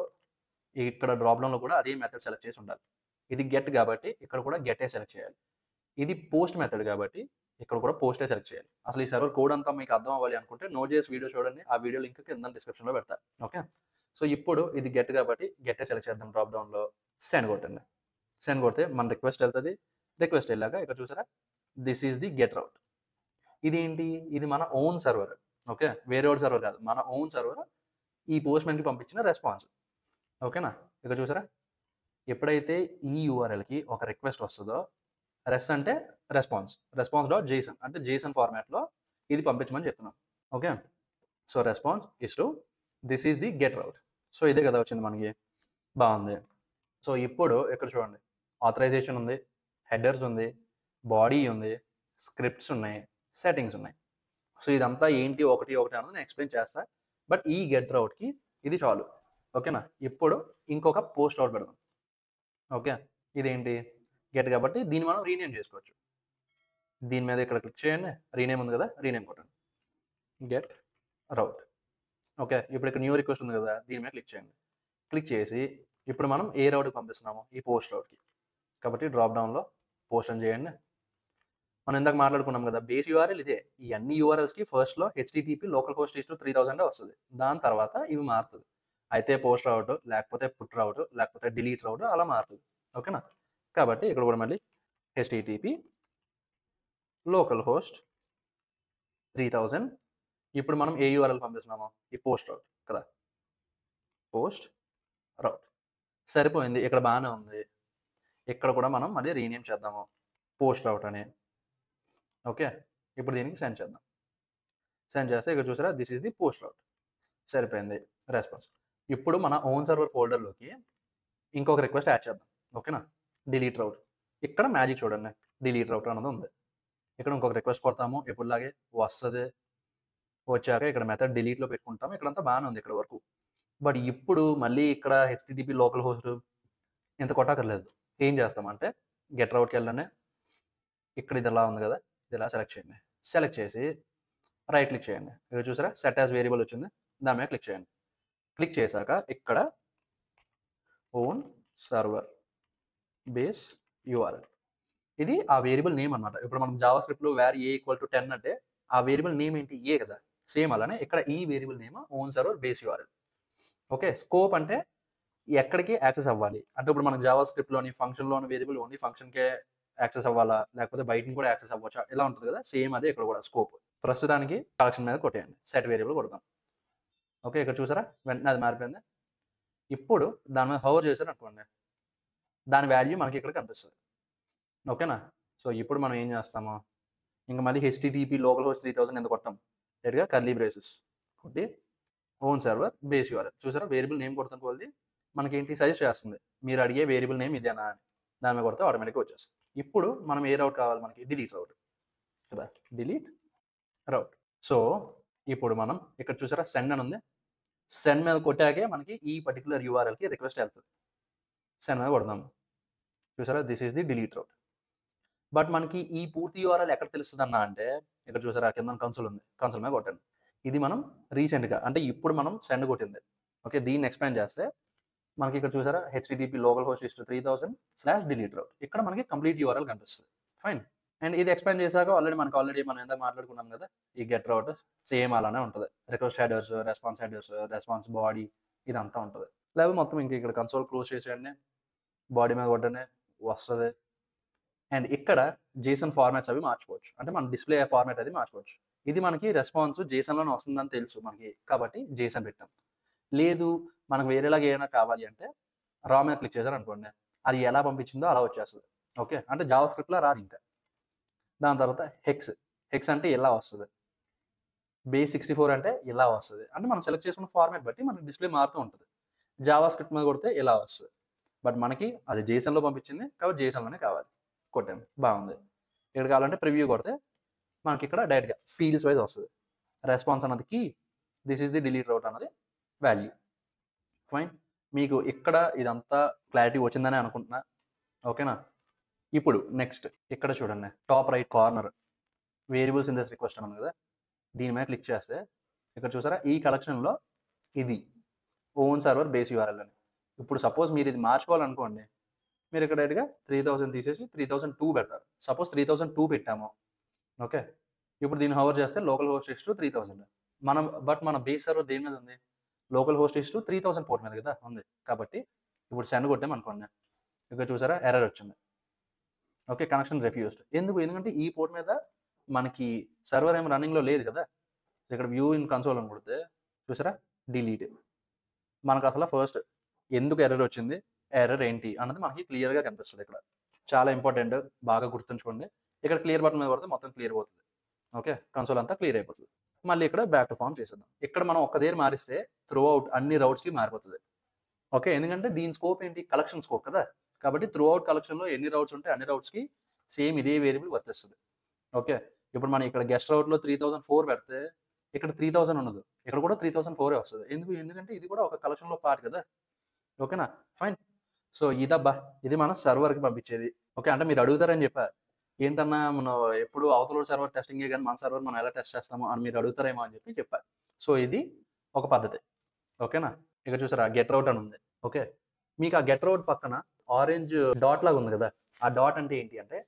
Speaker 1: ఇక్కడ డ్రాప్ డౌన్‌లో కూడా అదే మెథడ్ సెలెక్ట్ చేసి ఉండాలి. ఇది గెట్ కాబట్టి ఇక్కడ కూడా గెట్టే సెలెక్ట్ చేయాలి. ఇది పోస్ట్ మెథడ్ కాబట్టి ఇక్కడ కూడా పోస్టే సెలెక్ట్ చేయాలి. అసలు ఈ సర్వర్ కోడ్ అంతా మీకు అర్థం అవ్వాలి అనుకుంటే నోడ్.js వీడియో చూడండి. ఆ వీడియో లింక్ కింద డిస్క్రిప్షన్‌లో పెడతా. ఓకే. సో ఇప్పుడు ఇది గెట్ కాబట్టి గెట్టే సెలెక్ట్ చేద్దాం డ్రాప్ డౌన్‌లో. సెండ్ కొట్టండి. సెండ్ కొడితే మన రిక్వెస్ట్ వెళ్తది. రిక్వెస్ట్ వెళ్ళాక ఇక్కడ చూసారా? దిస్ ఈస్ ది గెట్ రౌట్. ఇదేంటి? ఇది మన ఓన్ సర్వర్. ఓకే. వేరేవాడి సర్వర్ కాదు. మన ఓన్ సర్వర్ ఈ పోస్ట్‌మ్యాన్‌కి పంపించిన రెస్పాన్స్. ఓకేనా? ఇక్కడ చూసారా? ఎప్పుడైతే ఈ యూఆర్ఎల్‌కి ఒక రిక్వెస్ట్ వస్తదో రెస్ అంటే రెస్పాన్స్. రెస్పాన్స్.json అంటే జేసన్ ఫార్మాట్‌లో ఇది పంపించమని చెప్తున్నాం. Okay. So response is to this is the get route. So ఇదే కదా వచ్చింది మనకి. బాగుంది. సో ఇప్పుడు ఇక్కడ చూడండి. ఆథరైజేషన్ ఉంది. హెడర్స్ ఉంది. బాడీ ఉంది. స్క్రిప్ట్స్ ఉన్నాయి. సెట్టింగ్స్ ఉన్నాయి. సో ఇదంతా ఏంటి ఒకటి అన్నది నేను ఎక్స్‌ప్లెయిన్ చేస్తా. బట్ ఈ గెట్ రౌట్‌కి ఇది చాలు. ఓకేనా? ఇప్పుడు ఇంకొక పోస్ట్ రౌట్ పెడదాం. ఓకే. ఇదేంటి గెట్ కాబట్టి దీన్ని మనం రీనేమ్ చేసుకోవచ్చు. దీని మీద ఇక్కడ క్లిక్ చేయండి. రీనేమ్ ఉంది కదా! రీనేమ్ కొట్టండి. గెట్ రౌట్. ఓకే. ఇప్పుడు ఇక్కడ న్యూ రిక్వెస్ట్ ఉంది కదా! దీని మీద క్లిక్ చేయండి. క్లిక్ చేసి ఇప్పుడు మనం ఏ రౌట్‌కి పంపిస్తున్నాము? ఈ పోస్ట్ రౌట్‌కి. కాబట్టి డ్రాప్ డౌన్‌లో పోస్ట్ అని చేయండి. మనం ఇందాక మాట్లాడుకున్నాం కదా! బేస్ యూఆర్ఎల్ ఇదే. ఈ అన్ని యూఆర్ఎల్స్‌కి ఫస్ట్‌లో HTTP local host is to 3000 వస్తది. దాని తర్వాత ఇవి మారుతది. అయితే పోస్ట్ రౌట్, లేకపోతే పుట్ రౌట్, లేకపోతే డిలీట్ రౌట్ అలా మారుతది. ఓకేనా? కాబట్టి ఇక్కడ కూడా మళ్ళీ హెచ్‌టిటిపి లోకల్ హోస్ట్ 3000 ఇప్పుడు మనం ఏ యూఆర్ఎల్ పంపిస్తున్నాము? ఈ పోస్ట్ రౌట్ కదా! పోస్ట్ రౌట్. సరిపోయింది. ఇక్కడ బానే ఉంది. ఇక్కడ కూడా మనం మళ్ళీ రీనేమ్ చేద్దాము. పోస్ట్ రౌట్ అని. ఓకే. ఇప్పుడు దీనికి సెండ్ చేద్దాం. సెండ్ చేస్తే ఇక్కడ చూసారా? దిస్ ఈస్ ది పోస్ట్ రౌట్. సరిపోయింది. రెస్పాన్స్. ఇప్పుడు మన ఓన్ సర్వర్ ఫోల్డర్‌లోకి ఇంకొక రిక్వెస్ట్ యాడ్ చేద్దాం. ఓకేనా? డిలీట్ రౌట్. ఇక్కడ మ్యాజిక్ చూడండి. డిలీట్ రౌట్ అన్నది ఉంది. ఇక్కడ ఇంకొక రిక్వెస్ట్ కొడతాము. ఎప్పుడులాగే వస్తది. వచ్చాక ఇక్కడ మెథడ్ డిలీట్‌లో పెట్టుకుంటాము. ఇక్కడంతా బానే ఉంది ఇక్కడి వరకు. బట్ ఇప్పుడు మళ్ళీ ఇక్కడ హెచ్‌టిటిపి లోకల్ హోస్ట్ ఇంత కొట్టక్కర్లేదు. ఏం చేస్తామంటే గెట్ రౌట్‌కెళ్ళండి. ఇక్కడ ఇది ఇలా ఉంది కదా! ఇది ఇలా సెలెక్ట్ చేయండి. సెలెక్ట్ చేసి రైట్ క్లిక్ చేయండి. ఇక్కడ చూసారా? సెట్ యాస్ వేరియబుల్ వచ్చింది. దాని మీద క్లిక్ చేయండి. క్లిక్ చేశాక ఇక్కడ ఓన్ సర్వర్ బేస్ యూఆర్ఎల్. ఇది ఆ వేరియబుల్ నేమ్ అన్నమాట. ఇప్పుడు మనం జావా స్క్రిప్ట్‌లో వేర్ ఏ ఈక్వల్ టు 10 అంటే ఆ వేరియబుల్ నేమ్ ఏంటి? ఏ కదా! సేమ్ అలానే ఇక్కడ ఈ variable name own server base URL. Okay. Scope అంటే ఎక్కడికి యాక్సెస్ అవ్వాలి. అంటే ఇప్పుడు మనకు జావా స్క్రిప్ట్‌లోని ఫంక్షన్‌లోని వేరియబుల్ ఓన్లీ ఫంక్షన్‌కే యాక్సెస్ అవ్వాలా? లేకపోతే బయట నుంచి కూడా యాక్సెస్ అవ్వచ్చా? ఇలా ఉంటది కదా! సేమ్ అదే ఇక్కడ కూడా స్కోప్. ప్రస్తుతానికి కలెక్షన్ మీద కొట్టేయండి. సెట్ వేరియబుల్ కొడదాం. ఓకే. ఇక్కడ చూసారా? వెంటనే అది మారిపోయింది. ఇప్పుడు దాని మీద హోవర్ చేశారనుకోండి. దాని వాల్యూ మనకి ఇక్కడ కనిపిస్తది. ఓకేనా? సో, ఇప్పుడు మనం ఏం చేస్తాము? ఇంక మళ్ళీ హెచ్‌టిటిపి లోకల్ హోస్ట్ 3000 ఎందుకు కొట్టాం? డైరెక్ట్‌గా కర్లీ బ్రేసెస్ కొట్టి ఓన్ సర్వర్ బేస్ యూఆర్ఎల్. చూసారా? వేరియబుల్ నేమ్ కొడుతున్న కొలది మనకేంటి సజెస్ట్ చేస్తుంది. మీరు అడిగే వేరియబుల్ నేమ్ ఇదేనా అని. దాని మీద కొడితే ఆటోమేటిక్‌గా వచ్చేస్తది. ఇప్పుడు మనం ఏ రౌట్ కావాలి మనకి? డిలీట్ రౌట్ కదా! డిలీట్ రౌట్. సో, ఇప్పుడు మనం ఇక్కడ చూసారా? సెండ్ అని ఉంది. సెండ్ మీద కొట్టాకే మనకి ఈ పర్టిక్యులర్ యూఆర్ఎల్‌కి రిక్వెస్ట్ ఎళ్తది. సెండ్ మీద కొడదాము. చూసారా? This is the delete route. But మనకి ఈ పూర్తి యూఆర్ఎల్ ఎక్కడ తెలుస్తదన్నా అంటే, ఇక్కడ చూసారా? కిందన కన్సోల్ ఉంది. కన్సోల్ మీద కొట్టండి. ఇది మనం రీసెంట్‌గా అంటే ఇప్పుడు మనం సెండ్ కొట్టింది. ఓకే. దీన్ని ఎక్స్‌పాండ్ చేస్తే మనకి ఇక్కడ చూసారా? HTTP local host is to 3000/delete route. ఇక్కడ మనకి కంప్లీట్ యూఆర్ఎల్ కనిపిస్తది. ఫైన్. అండ్ ఇది ఎక్స్‌పాండ్ చేశాక ఆల్రెడీ మనం ఇందాక మాట్లాడుకున్నాం కదా! ఈ గెట్ రౌట్ సేమ్ అలానే ఉంటది. రిక్వెస్ట్ హెడర్స్, రెస్పాన్స్ బాడీ ఇదంతా ఉంటది. లేకపోతే మొత్తం ఇంక ఇక్కడ కన్సోల్ క్లోజ్ చేసేయండి. బాడీ మీద కొట్టండి. వస్తది. అండ్ ఇక్కడ జేసన్ ఫార్మాట్స్ అవి మార్చుకోవచ్చు. అంటే మన డిస్‌ప్లే ఫార్మాట్ అది మార్చుకోవచ్చు. ఇది మనకి రెస్పాన్స్ జేసన్‌లోనే వస్తుందని తెలుసు మనకి. కాబట్టి జేసన్ పెట్టాం. లేదు మనకు వేరేలాగా ఏమైనా కావాలి అంటే రా మీద క్లిక్ చేశారనుకోండి. అది ఎలా పంపించిందో అలా వచ్చేస్తది. ఓకే. అంటే జావా స్క్రిప్ట్‌లా రాదింక. దాని తర్వాత హెక్స్. హెక్స్ అంటే ఇలా వస్తది. బేస్ 64 అంటే ఇలా వస్తది. అంటే మనం సెలెక్ట్ చేసుకున్న ఫార్మాట్ బట్టి మనకి డిస్‌ప్లే మారుతూ ఉంటది. జావా స్క్రిప్ట్ మీద కొడితే ఇలా వస్తది. బట్ మనకి అది జేసన్‌లో పంపించింది. కాబట్టి జేసన్‌లోనే కావాలి. కొట్టాము. బాగుంది. ఇక్కడ కావాలంటే ప్రివ్యూ కొడితే మనకిక్కడ డైరెక్ట్‌గా ఫీల్డ్స్ వైస్ వస్తది. రెస్పాన్స్ అన్నది key. This is the delete route అన్నది వాల్యూ. ఫైన్. మీకు ఇక్కడ ఇదంతా క్లారిటీ వచ్చిందనే అనుకుంటున్నా. ఓకేనా? ఇప్పుడు నెక్స్ట్ ఇక్కడ చూడండి. Top right corner variables in this request అని ఉంది కదా! దీని మీద క్లిక్ చేస్తే ఇక్కడ చూసారా? ఈ కలెక్షన్‌లో ఇది ఓన్ సర్వర్ బేస్ యూఆర్ఎల్ అని. ఇప్పుడు సపోజ్ మీరు ఇది మార్చుకోవాలనుకోండి. మీరు ఇక్కడ డైరెక్ట్‌గా 3000 తీసేసి 3002 పెడతారు. సపోజ్ 3002 పెట్టాము. ఓకే. ఇప్పుడు దీన్ని హోవర్ చేస్తే లోకల్ హోస్ట్ ఈస్ టు 3000. మన బేస్ సర్వర్ దేని మీద ఉంది? Local host is to 3000 port మీద కదా ఉంది. కాబట్టి ఇప్పుడు సెండ్ కొట్టామనుకోండి. ఇక్కడ చూసారా? ఎర్రర్ వచ్చింది. ఓకే. Connection refused. ఎందుకంటే ఈ పోర్ట్ మీద మనకి సర్వర్ ఏమి రన్నింగ్‌లో లేదు కదా! ఇక్కడ వ్యూ ఇన్ కన్సోల్ అని కొడితే చూసారా? డిలీట్. మనకసల ఫస్ట్ ఎందుకు ఎర్రర్ వచ్చింది? ఎర్రర్ ఏంటి? అన్నది మనకి క్లియర్‌గా కనిపిస్తది ఇక్కడ. చాలా ఇంపార్టెంట్. బాగా గుర్తుంచుకోండి. ఇక్కడ క్లియర్ బటన్ మీద కొడితే మొత్తం క్లియర్ పోతది. ఓకే. కన్సోల్ అంతా క్లియర్ అయిపోతది. మళ్ళీ ఇక్కడ బ్యాక్ టు ఫార్మ్ చేసేద్దాం. ఇక్కడ మనం ఒక్క దగ్గర మారిస్తే త్రూఅవుట్ అన్ని రౌట్స్‌కి మారిపోతది. ఓకే. ఎందుకంటే దీని స్కోప్ ఏంటి? కలెక్షన్ స్కోప్ కదా! కాబట్టి త్రూఅవుట్ కలెక్షన్‌లో ఎన్ని రౌట్స్ ఉంటే అన్ని రౌట్స్‌కి సేమ్ ఇదే వేరియబుల్ వర్తిస్తది. ఓకే. ఇప్పుడు మనం ఇక్కడ గెస్ట్ రౌట్‌లో 3004 పెడితే ఇక్కడ 3000 ఉండదు. ఇక్కడ కూడా 3004 వస్తది. ఎందుకంటే ఇది కూడా ఒక కలెక్షన్‌లో పార్ట్ కదా! ఓకేనా? ఫైన్. సో ఇదబ్బా! ఇది మన సర్వర్‌కి పంపించేది. ఓకే. అంటే మీరు అడుగుతారని చెప్పా. ఏంటన్నా మనం ఎప్పుడు అవతలోడి సర్వర్ టెస్టింగే గాని మన సర్వర్ మనం ఎలా టెస్ట్ చేస్తాము అని మీరు అడుగుతారేమో అని చెప్పా. సో ఇది ఒక పద్ధతి. ఓకేనా? ఇక్కడ చూసారా గెట్ రౌట్ అని ఉంది. ఓకే. మీకు ఆ గెట్ రౌట్ పక్కన ఆరెంజ్ డాట్ లాగా ఉంది కదా! ఆ డాట్ అంటే ఏంటి అంటే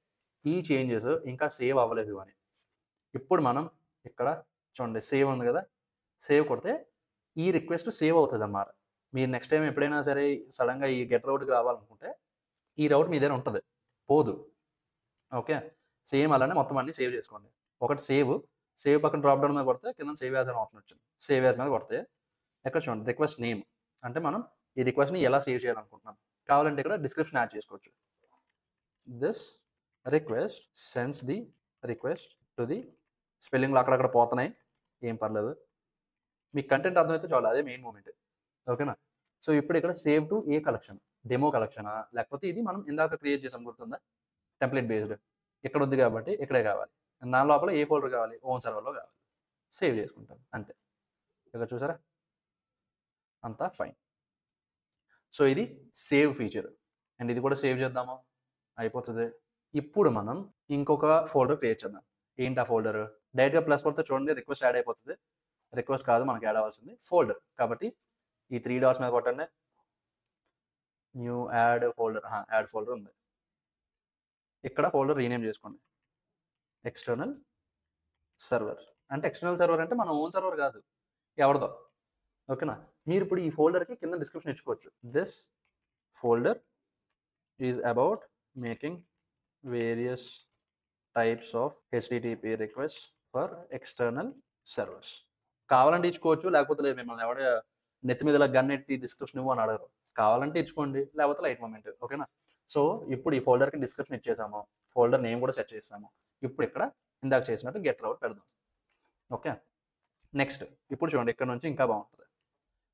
Speaker 1: ఈ చేంజెస్ ఇంకా సేవ్ అవ్వలేదు అని. ఇప్పుడు మనం ఇక్కడ చూడండి సేవ్ ఉంది కదా! సేవ్ కొడితే ఈ రిక్వెస్ట్ సేవ్ అవుతదన్నమాట. మీరు నెక్స్ట్ టైమ్ ఎప్పుడైనా సరే సడెన్‌గా ఈ గెట్ రౌట్‌కి రావాలనుకుంటే ఈ రౌట్ మీ దగ్గర ఉంటది. పోదు. ఓకే. సేమ్ అలానే మొత్తం అన్నీ సేవ్ చేసుకోండి. ఒకటి సేవ్, సేవ్ పక్కన డ్రాప్ డౌన్ మీద కొడితే కింద సేవ్ యాస్ అని ఆప్షన్ వచ్చింది. సేవ్ యాస్ మీద కొడితే ఇక్కడ చూడండి రిక్వెస్ట్ నేమ్ అంటే మనం ఈ రిక్వెస్ట్‌ని ఎలా సేవ్ చేయాలనుకుంటున్నాం. కావాలంటే ఇక్కడ డిస్క్రిప్షన్ యాడ్ చేసుకోవచ్చు. This request sends the request to the స్పెల్లింగ్‌లు అక్కడక్కడ పోతున్నాయి. ఏం పర్లేదు. మీకు కంటెంట్ అర్థమైతే చాలు. అదే మెయిన్ మూమెంట్. ఓకేనా? సో, ఇప్పుడు ఇక్కడ save to a collection? Demo కలెక్షనా? లేకపోతే ఇది మనం ఇందాక క్రియేట్ చేసాం గుర్తుందా? Template based. ఇక్కడ ఉంది కాబట్టి ఇక్కడే కావాలి. దాని లోపల ఏ ఫోల్డర్ కావాలి? ఓన్ సర్వర్‌లో కావాలి. సేవ్ చేసుకుంటాను. అంతే. ఇక్కడ చూసారా? అంతా ఫైన్. సో, ఇది సేవ్ ఫీచర్. అండ్ ఇది కూడా సేవ్ చేద్దాము. అయిపోతది. ఇప్పుడు మనం ఇంకొక ఫోల్డర్ క్రియేట్ చేద్దాం. ఏంటి ఆ ఫోల్డర్? డైరెక్ట్‌గా ప్లస్ కొడితే చూడండి రిక్వెస్ట్ యాడ్ అయిపోతది. రిక్వెస్ట్ కాదు మనకి యాడ్ అవ్వాల్సింది ఫోల్డర్. కాబట్టి ఈ 3 డాట్స్ మీద కొట్టండి. New add folder. Add folder ఉంది. ఇక్కడ ఫోల్డర్ రీనేమ్ చేసుకోండి. External server. అంటే ఎక్స్టర్నల్ సర్వర్ అంటే మన ఓన్ సర్వర్ కాదు. ఎవరిదో. ఓకేనా? మీరు ఇప్పుడు ఈ ఫోల్డర్‌కి కింద డిస్క్రిప్షన్ ఇచ్చుకోవచ్చు. This folder is about making various types of HTTP request for external servers. కావాలంటే ఇచ్చుకోవచ్చు. లేకపోతే లేదు. మిమ్మల్ని ఎవడు నెత్తి మీద ఇలా గన్నెట్టి డిస్క్రిప్షన్ ఇవ్వు అని అడగరు. కావాలంటే ఇచ్చుకోండి. లేకపోతే లైట్ మూమెంట్. ఓకేనా? సో, ఇప్పుడు ఈ ఫోల్డర్‌కి డిస్క్రిప్షన్ ఇచ్చేసాము. ఫోల్డర్ నేమ్ కూడా సెట్ చేసాము. ఇప్పుడు ఇక్కడ ఇందాక చేసినట్టు గెట్ రౌట్ పెడదాం. ఓకే. నెక్స్ట్ ఇప్పుడు చూడండి ఇక్కడ నుంచి ఇంకా బాగుంటది.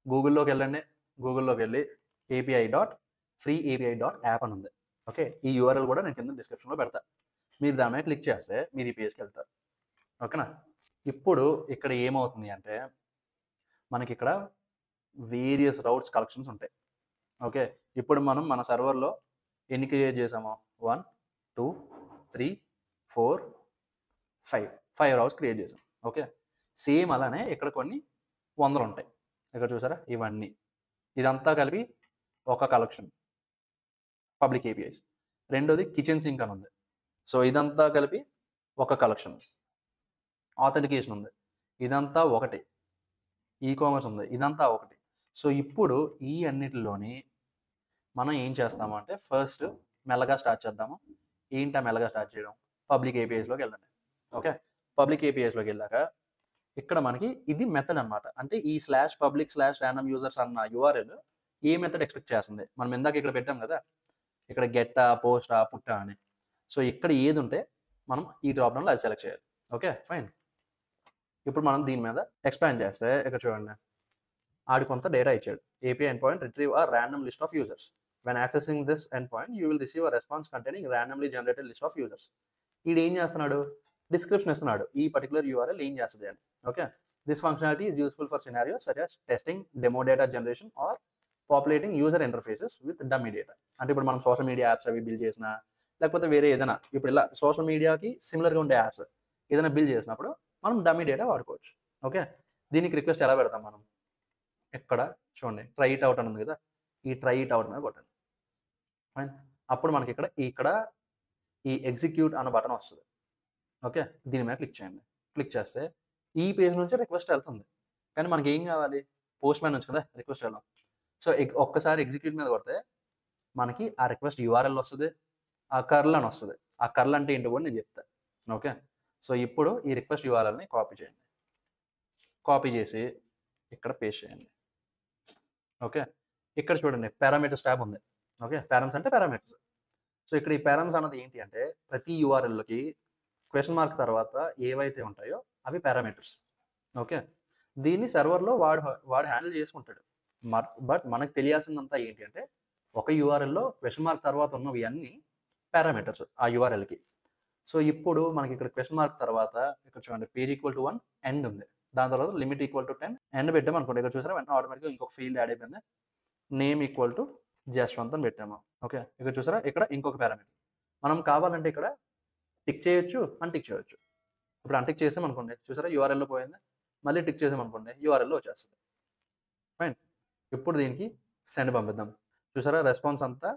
Speaker 1: గూగుల్‌లోకెళ్ళండి. గూగుల్‌లోకెళ్ళి api.freeapi.app అని ఉంది. ఓకే. ఈ యూఆర్ఎల్ కూడా నేను కింద డిస్క్రిప్షన్‌లో పెడతా. మీరు దాని మీద క్లిక్ చేస్తే మీరు ఈ పేజ్‌కెళ్తారు. ఓకేనా? ఇప్పుడు ఇక్కడ ఏమవుతుంది అంటే మనకిక్కడ వేరియస్ రౌట్స్ కలెక్షన్స్ ఉంటాయి. ఓకే. ఇప్పుడు మనం మన సర్వర్‌లో ఎన్ని క్రియేట్ చేసాము? 1, 2, 3, 4, 5. 5 రౌట్స్ క్రియేట్ చేసాం. ఓకే. సేమ్ అలానే ఇక్కడ కొన్ని వందలుంటాయి. ఇక్కడ చూసారా? ఇవన్నీ. ఇదంతా కలిపి ఒక కలెక్షన్. Public APIs. రెండోది కిచెన్ సింక్ అని ఉంది. సో, ఇదంతా కలిపి ఒక కలెక్షన్. ఆథెంటికేషన్ ఉంది. ఇదంతా ఒకటి. ఈ కామర్స్ ఉంది. ఇదంతా ఒకటి. సో, ఇప్పుడు ఈ అన్నిటిలోని మనం ఏం చేస్తాము అంటే ఫస్ట్ మెల్లగా స్టార్ట్ చేద్దాము. ఏంటా మెల్లగా స్టార్ట్ చేయడం? పబ్లిక్ ఏపీఐస్‌లోకెళ్ళండి. ఓకే. పబ్లిక్ ఏపీఐస్‌లోకెళ్ళాక ఇక్కడ మనకి ఇది మెథడ్ అన్నమాట. అంటే ఈ /public/random users అన్న యూఆర్ఎల్ ఏ మెథడ్ ఎక్స్‌పెక్ట్ చేస్తుంది? మనం ఇందాక ఇక్కడ పెట్టాం కదా! ఇక్కడ గెట్టా, పోస్టా, పుట్టా అని. సో, ఇక్కడ ఏదుంటే మనం ఈ డ్రాప్ డౌన్‌లో అది సెలెక్ట్ చేయాలి. ఓకే. ఫైన్. ఇప్పుడు మనం దీని మీద ఎక్స్‌పాండ్ చేస్తే ఇక్కడ చూడండి. ఆడు కొంత డేటా ఇచ్చాడు. API endpoint retrieve a random list of users. When accessing this endpoint, you will receive a response containing randomly generated list of users. ఈడేం చేస్తున్నాడు? డిస్క్రిప్షన్ ఇస్తున్నాడు. ఈ పర్టిక్యులర్ యూఆర్ఎల్ ఏం చేస్తది అని. Okay. This functionality is useful for scenarios such as testing, demo data generation or populating user interfaces with dummy data. అంటే ఇప్పుడు మనం సోషల్ మీడియా యాప్స్ అవి బిల్డ్ చేసినా, లేకపోతే వేరే ఏదైనా ఇప్పుడు ఇలా సోషల్ మీడియాకి సిమిలర్‌గా ఉండే యాప్స్ ఏదైనా బిల్డ్ చేసినప్పుడు మనం డమ్మీ డేటా వాడుకోవచ్చు. ఓకే. దీనికి రిక్వెస్ట్ ఎలా పెడతాం మనం? ఇక్కడ చూడండి ట్రై ఇట్ అవుట్ అని ఉంది కదా! ఈ ట్రై ఇట్ అవుట్ మీద కొట్టండి. ఫైన్. అప్పుడు మనకి ఇక్కడ ఈ ఎగ్జిక్యూట్ అన్న బటన్ వస్తది. ఓకే. దీని మీద క్లిక్ చేయండి. క్లిక్ చేస్తే ఈ పేజ్ నుంచి రిక్వెస్ట్ ఎళ్తుంది. కానీ మనకేం కావాలి? పోస్ట్‌మ్యాన్ నుంచి కదా రిక్వెస్ట్ వెళ్ళడం. సో, ఒక్కసారి ఎగ్జిక్యూట్ మీద కొడితే మనకి ఆ రిక్వెస్ట్ యూఆర్ఎల్ వస్తది. ఆ కర్ల్ అని వస్తది. ఆ కర్ల్ అంటే ఏంటో కూడా నేను చెప్తా. ఓకే. సో, ఇప్పుడు ఈ రిక్వెస్ట్ యూఆర్ఎల్‌ని కాపీ చేయండి. కాపీ చేసి ఇక్కడ పేస్ట్ చేయండి. ఓకే. ఇక్కడ చూడండి పారామీటర్స్ టాబ్ ఉంది. ఓకే. పారామ్స్ అంటే పారామీటర్స్. సో, ఇక్కడ ఈ పారామ్స్ అన్నది ఏంటి అంటే ప్రతి యూఆర్ఎల్‌కి క్వెషన్ మార్క్ తర్వాత ఏవైతే ఉంటాయో అవి పారామీటర్స్. ఓకే. దీన్ని సర్వర్‌లో వాడు హ్యాండిల్ చేసుకుంటాడు. బట్ మనకు తెలియాల్సిందంతా ఏంటి అంటే ఒక యూఆర్ఎల్‌లో క్వెషన్ మార్క్ తర్వాత ఉన్నవి అన్నీ పారామీటర్స్ ఆ యూఆర్ఎల్‌కి. సో, ఇప్పుడు మనకి ఇక్కడ క్వెషన్ మార్క్ తర్వాత ఇక్కడ చూడండి పేజ్ ఈక్వల్ టు 1 ఎండ్ ఉంది. దాని తర్వాత లిమిట్ ఈక్వల్ టు 10 ఎండ్ పెట్టామనుకోండి ఇక్కడ చూసారా వెంటనే ఆటోమేటిక్‌గా ఇంకొక ఫీల్డ్ యాడ్ అయిపోయింది. నేమ్ ఈక్వల్ టు జస్ట్1 అని పెట్టాము. ఓకే. ఇక్కడ చూసారా? ఇక్కడ ఇంకొక పారామీటర్. మనం కావాలంటే ఇక్కడ టిక్ చేయొచ్చు, అన్‌టిక్ చేయొచ్చు. ఇప్పుడు అన్‌టిక్ చేసామనుకోండి చూసారా? యూఆర్ఎల్‌లో పోయింది. మళ్ళీ టిక్ చేసామనుకోండి యూఆర్ఎల్‌లో వచ్చేస్తది. ఫైన్. ఇప్పుడు దీనికి సెండ్ పంపిద్దాం. చూసారా? రెస్పాన్స్ అంతా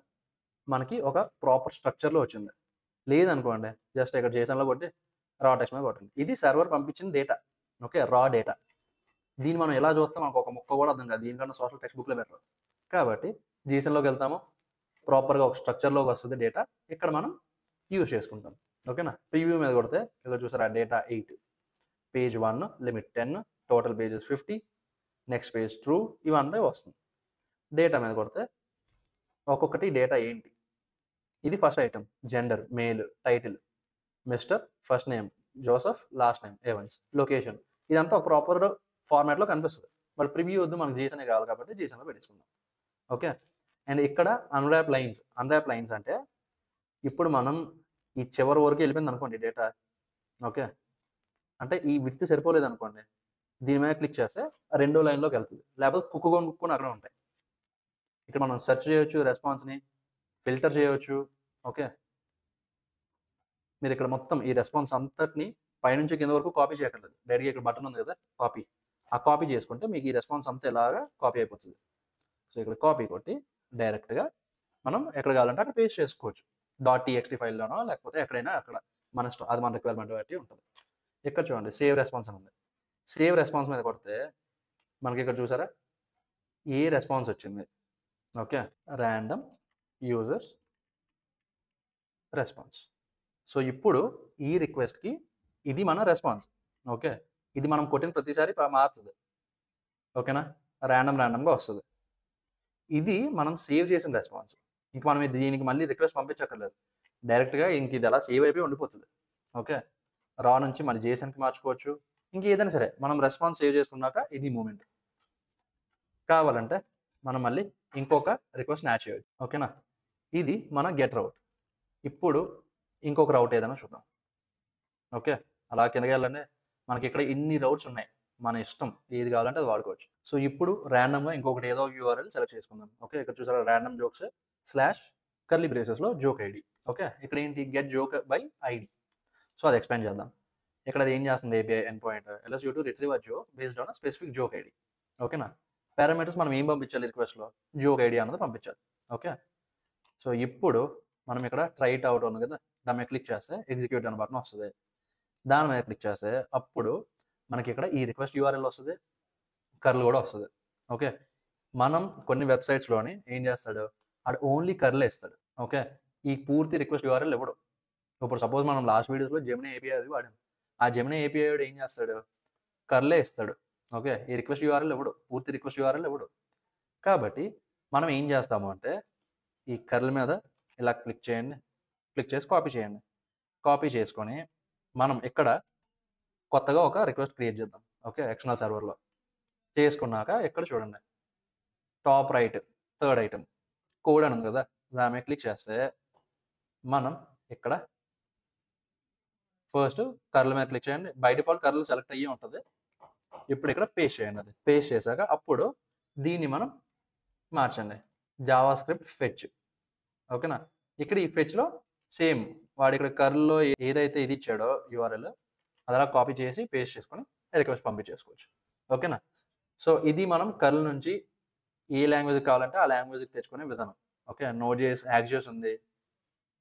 Speaker 1: మనకి ఒక ప్రాపర్ స్ట్రక్చర్‌లో వచ్చింది. లేదనుకోండి జస్ట్ ఇక్కడ జేసన్‌లో కొట్టి రా టెక్స్ట్ మీద కొట్టండి. ఇది సర్వర్ పంపించిన డేటా. ఓకే. రా డేటా. దీన్ని మనం ఎలా చూస్తాం మనకు ఒక ముక్క కూడా అర్థం కాదు. దీనికన్నా సోషల్ టెక్స్ట్ బుక్‌లో బెటర్. కాబట్టి జీసన్‌లోకి వెళ్తాము. ప్రాపర్‌గా ఒక స్ట్రక్చర్‌లోకి వస్తది డేటా. ఇక్కడ మనం యూజ్ చేసుకుంటాం. ఓకేనా? ప్రివ్యూ మీద కొడితే ఇక్కడ చూసారా data 8, page 1, limit 10, total pages 50, next page true ఇవంతా వస్తుంది. డేటా మీద కొడితే ఒక్కొక్కటి డేటా ఏంటి? ఇది first item gender, male, title, mister, first name, Joseph, last name, Evans, location. ఇదంతా ఒక ప్రాపర్ ఫార్మాట్‌లో కనిపిస్తది. మరి ప్రివ్యూ వద్దు మనకు జీసనే కావాలి కాబట్టి జీసన్‌లో పెట్టేసుకుందాం. ఓకే. అండ్ ఇక్కడ అన్‌ర్యాప్ లైన్స్. అన్‌ర్యాప్ లైన్స్ అంటే ఇప్పుడు మనం ఈ చివరి వరకు వెళ్ళిపోయిందనుకోండి డేటా. ఓకే. అంటే ఈ విడ్త్ సరిపోలేదనుకోండి. దీని మీద క్లిక్ చేస్తే రెండో లైన్‌లోకి వెళ్తది. లేకపోతే కుక్కుకొని అక్కడే ఉంటాయి. ఇక్కడ మనం సెర్చ్ చేయొచ్చు రెస్పాన్స్‌ని, ఫిల్టర్ చేయొచ్చు. ఓకే. మీరిక్కడ మొత్తం ఈ రెస్పాన్స్ అంతటిని పైనుంచి కింద వరకు కాపీ చేయక్కర్లేదు. డైరెక్ట్‌గా ఇక్కడ బటన్ ఉంది కదా! కాపీ. ఆ కాపీ చేసుకుంటే మీకు ఈ రెస్పాన్స్ అంతా ఇలాగా కాపీ అయిపోతది. సో, ఇక్కడ కాపీ కొట్టి డైరెక్ట్‌గా మనం ఎక్కడ కావాలంటే అక్కడ పేస్ట్ చేసుకోవచ్చు. టీఎక్స్టీ ఫైల్‌లోనో లేకపోతే ఎక్కడైనా అక్కడ మన ఇష్టం. అది మన రిక్వైర్మెంట్ బట్టి ఉంటది. ఇక్కడ చూడండి సేవ్ రెస్పాన్స్ అని ఉంది. సేవ్ రెస్పాన్స్ మీద కొడితే మనకి ఇక్కడ చూసారా? ఏ రెస్పాన్స్ వచ్చింది. Okay. Random users response. So, ఇప్పుడు ఈ రిక్వెస్ట్‌కి ఇది మన రెస్పాన్స్. ఓకే. ఇది మనం కొట్టిన ప్రతిసారి మారుతది. ఓకేనా? రాండమ్‌గా వస్తది. ఇది మనం సేవ్ చేసిన రెస్పాన్స్. ఇంక మనం దీనికి మళ్ళీ రిక్వెస్ట్ పంపించక్కర్లేదు. డైరెక్ట్‌గా ఇంక ఇది అలా సేవ్ అయిపోయి ఉండిపోతది. ఓకే. రా నుంచి మళ్ళీ జేసన్‌కి మార్చుకోవచ్చు. ఇంకేదైనా సరే మనం రెస్పాన్స్ సేవ్ చేసుకున్నాక ఇది మూవ్‌మెంట్. కావాలంటే మనం మళ్ళీ ఇంకొక రిక్వెస్ట్‌ని యాడ్ చేయొచ్చు. ఓకేనా? ఇది మన గెట్ రౌట్. ఇప్పుడు ఇంకొక రౌట్ ఏదైనా చూద్దాం. ఓకే. అలా కిందకెళ్ళండి. మనకిక్కడ ఇన్ని రౌట్స్ ఉన్నాయి. మన ఇష్టం. ఏది కావాలంటే అది వాడుకోవచ్చు. సో, ఇప్పుడు రాండమ్‌గా ఇంకొకటి ఏదో యూఆర్ఎల్ సెలెక్ట్ చేసుకుందాం. ఓకే. ఇక్కడ చూసారా రాండమ్ జోక్స్ స్లాష్ కర్లీ బ్రేసెస్‌లో జోక్ ఐడీ. ఓకే. ఇక్కడ ఏంటి get joke by ID. So, అది ఎక్స్‌పాండ్ చేద్దాం. ఇక్కడ అది ఏం చేస్తుంది API end point allows you to retrieve a joke based on a specific joke ID. ఓకేనా? పారామీటర్స్ మనం ఏం పంపించాలి రిక్వెస్ట్‌లో జోక్ ఐడీ అన్నది పంపించాలి. ఓకే. సో, ఇప్పుడు మనం ఇక్కడ ట్రై ఇట్ ఔట్ ఉంది కదా! దాని మీద క్లిక్ చేస్తే ఎగ్జిక్యూట్ అనే బటన్ వస్తది. దాని మీద క్లిక్ చేస్తే అప్పుడు మనకిక్కడ ఈ రిక్వెస్ట్ యూఆర్ఎల్ వస్తది. కర్ల్ కూడా వస్తది. ఓకే. మనం కొన్ని వెబ్‌సైట్స్‌లోని ఏం చేస్తాడు? ఆడు ఓన్లీ కర్లే ఇస్తాడు. ఓకే. ఈ పూర్తి రిక్వెస్ట్ యూఆర్ఎల్ ఇవ్వడు. ఇప్పుడు సపోజ్ మనం లాస్ట్ వీడియోస్‌లో జెమినీ ఏపీఐ అది వాడాం. ఆ జెమినీ ఏపీఐ వాడు ఏం చేస్తాడు? కర్లే ఇస్తాడు. ఓకే. ఈ రిక్వెస్ట్ యూఆర్ఎల్ ఇవ్వడు. పూర్తి రిక్వెస్ట్ యూఆర్ఎల్ ఇవ్వడు. కాబట్టి మనం ఏం చేస్తాము అంటే ఈ కర్ల్ మీద ఇలా క్లిక్ చేయండి. క్లిక్ చేసి కాపీ చేయండి. కాపీ చేసుకొని మనం ఇక్కడ కొత్తగా ఒక రిక్వెస్ట్ క్రియేట్ చేద్దాం. ఓకే. ఎక్స్టర్నల్ సర్వర్‌లో. చేసుకున్నాక ఇక్కడ చూడండి. Top right third item code అని ఉంది కదా! దాని మీద క్లిక్ చేస్తే మనం ఇక్కడ ఫస్ట్ కర్ల్ మీద క్లిక్ చేయండి. బై డిఫాల్ట్ కర్ల్ సెలెక్ట్ అయ్యి ఉంటది. ఇప్పుడు ఇక్కడ పేస్ట్ చేయండి అది. పేస్ట్ చేశాక అప్పుడు దీన్ని మనం మార్చండి. JavaScript fetch. ఓకేనా? ఇక్కడ ఈ ఫెచ్‌లో సేమ్ వాడు ఇక్కడ కర్ల్‌లో ఏదైతే ఇది ఇచ్చాడో యూఆర్ఎల్ అది అలా కాపీ చేసి పేస్ట్ చేసుకొని రిక్వెస్ట్ పంపించేసుకోవచ్చు. ఓకేనా? సో, ఇది మనం కర్ల్ నుంచి ఏ లాంగ్వేజ్‌కి కావాలంటే ఆ లాంగ్వేజ్‌కి తెచ్చుకునే విధానం. ఓకే. నోడ్.జేఎస్, యాక్సియోస్ ఉంది.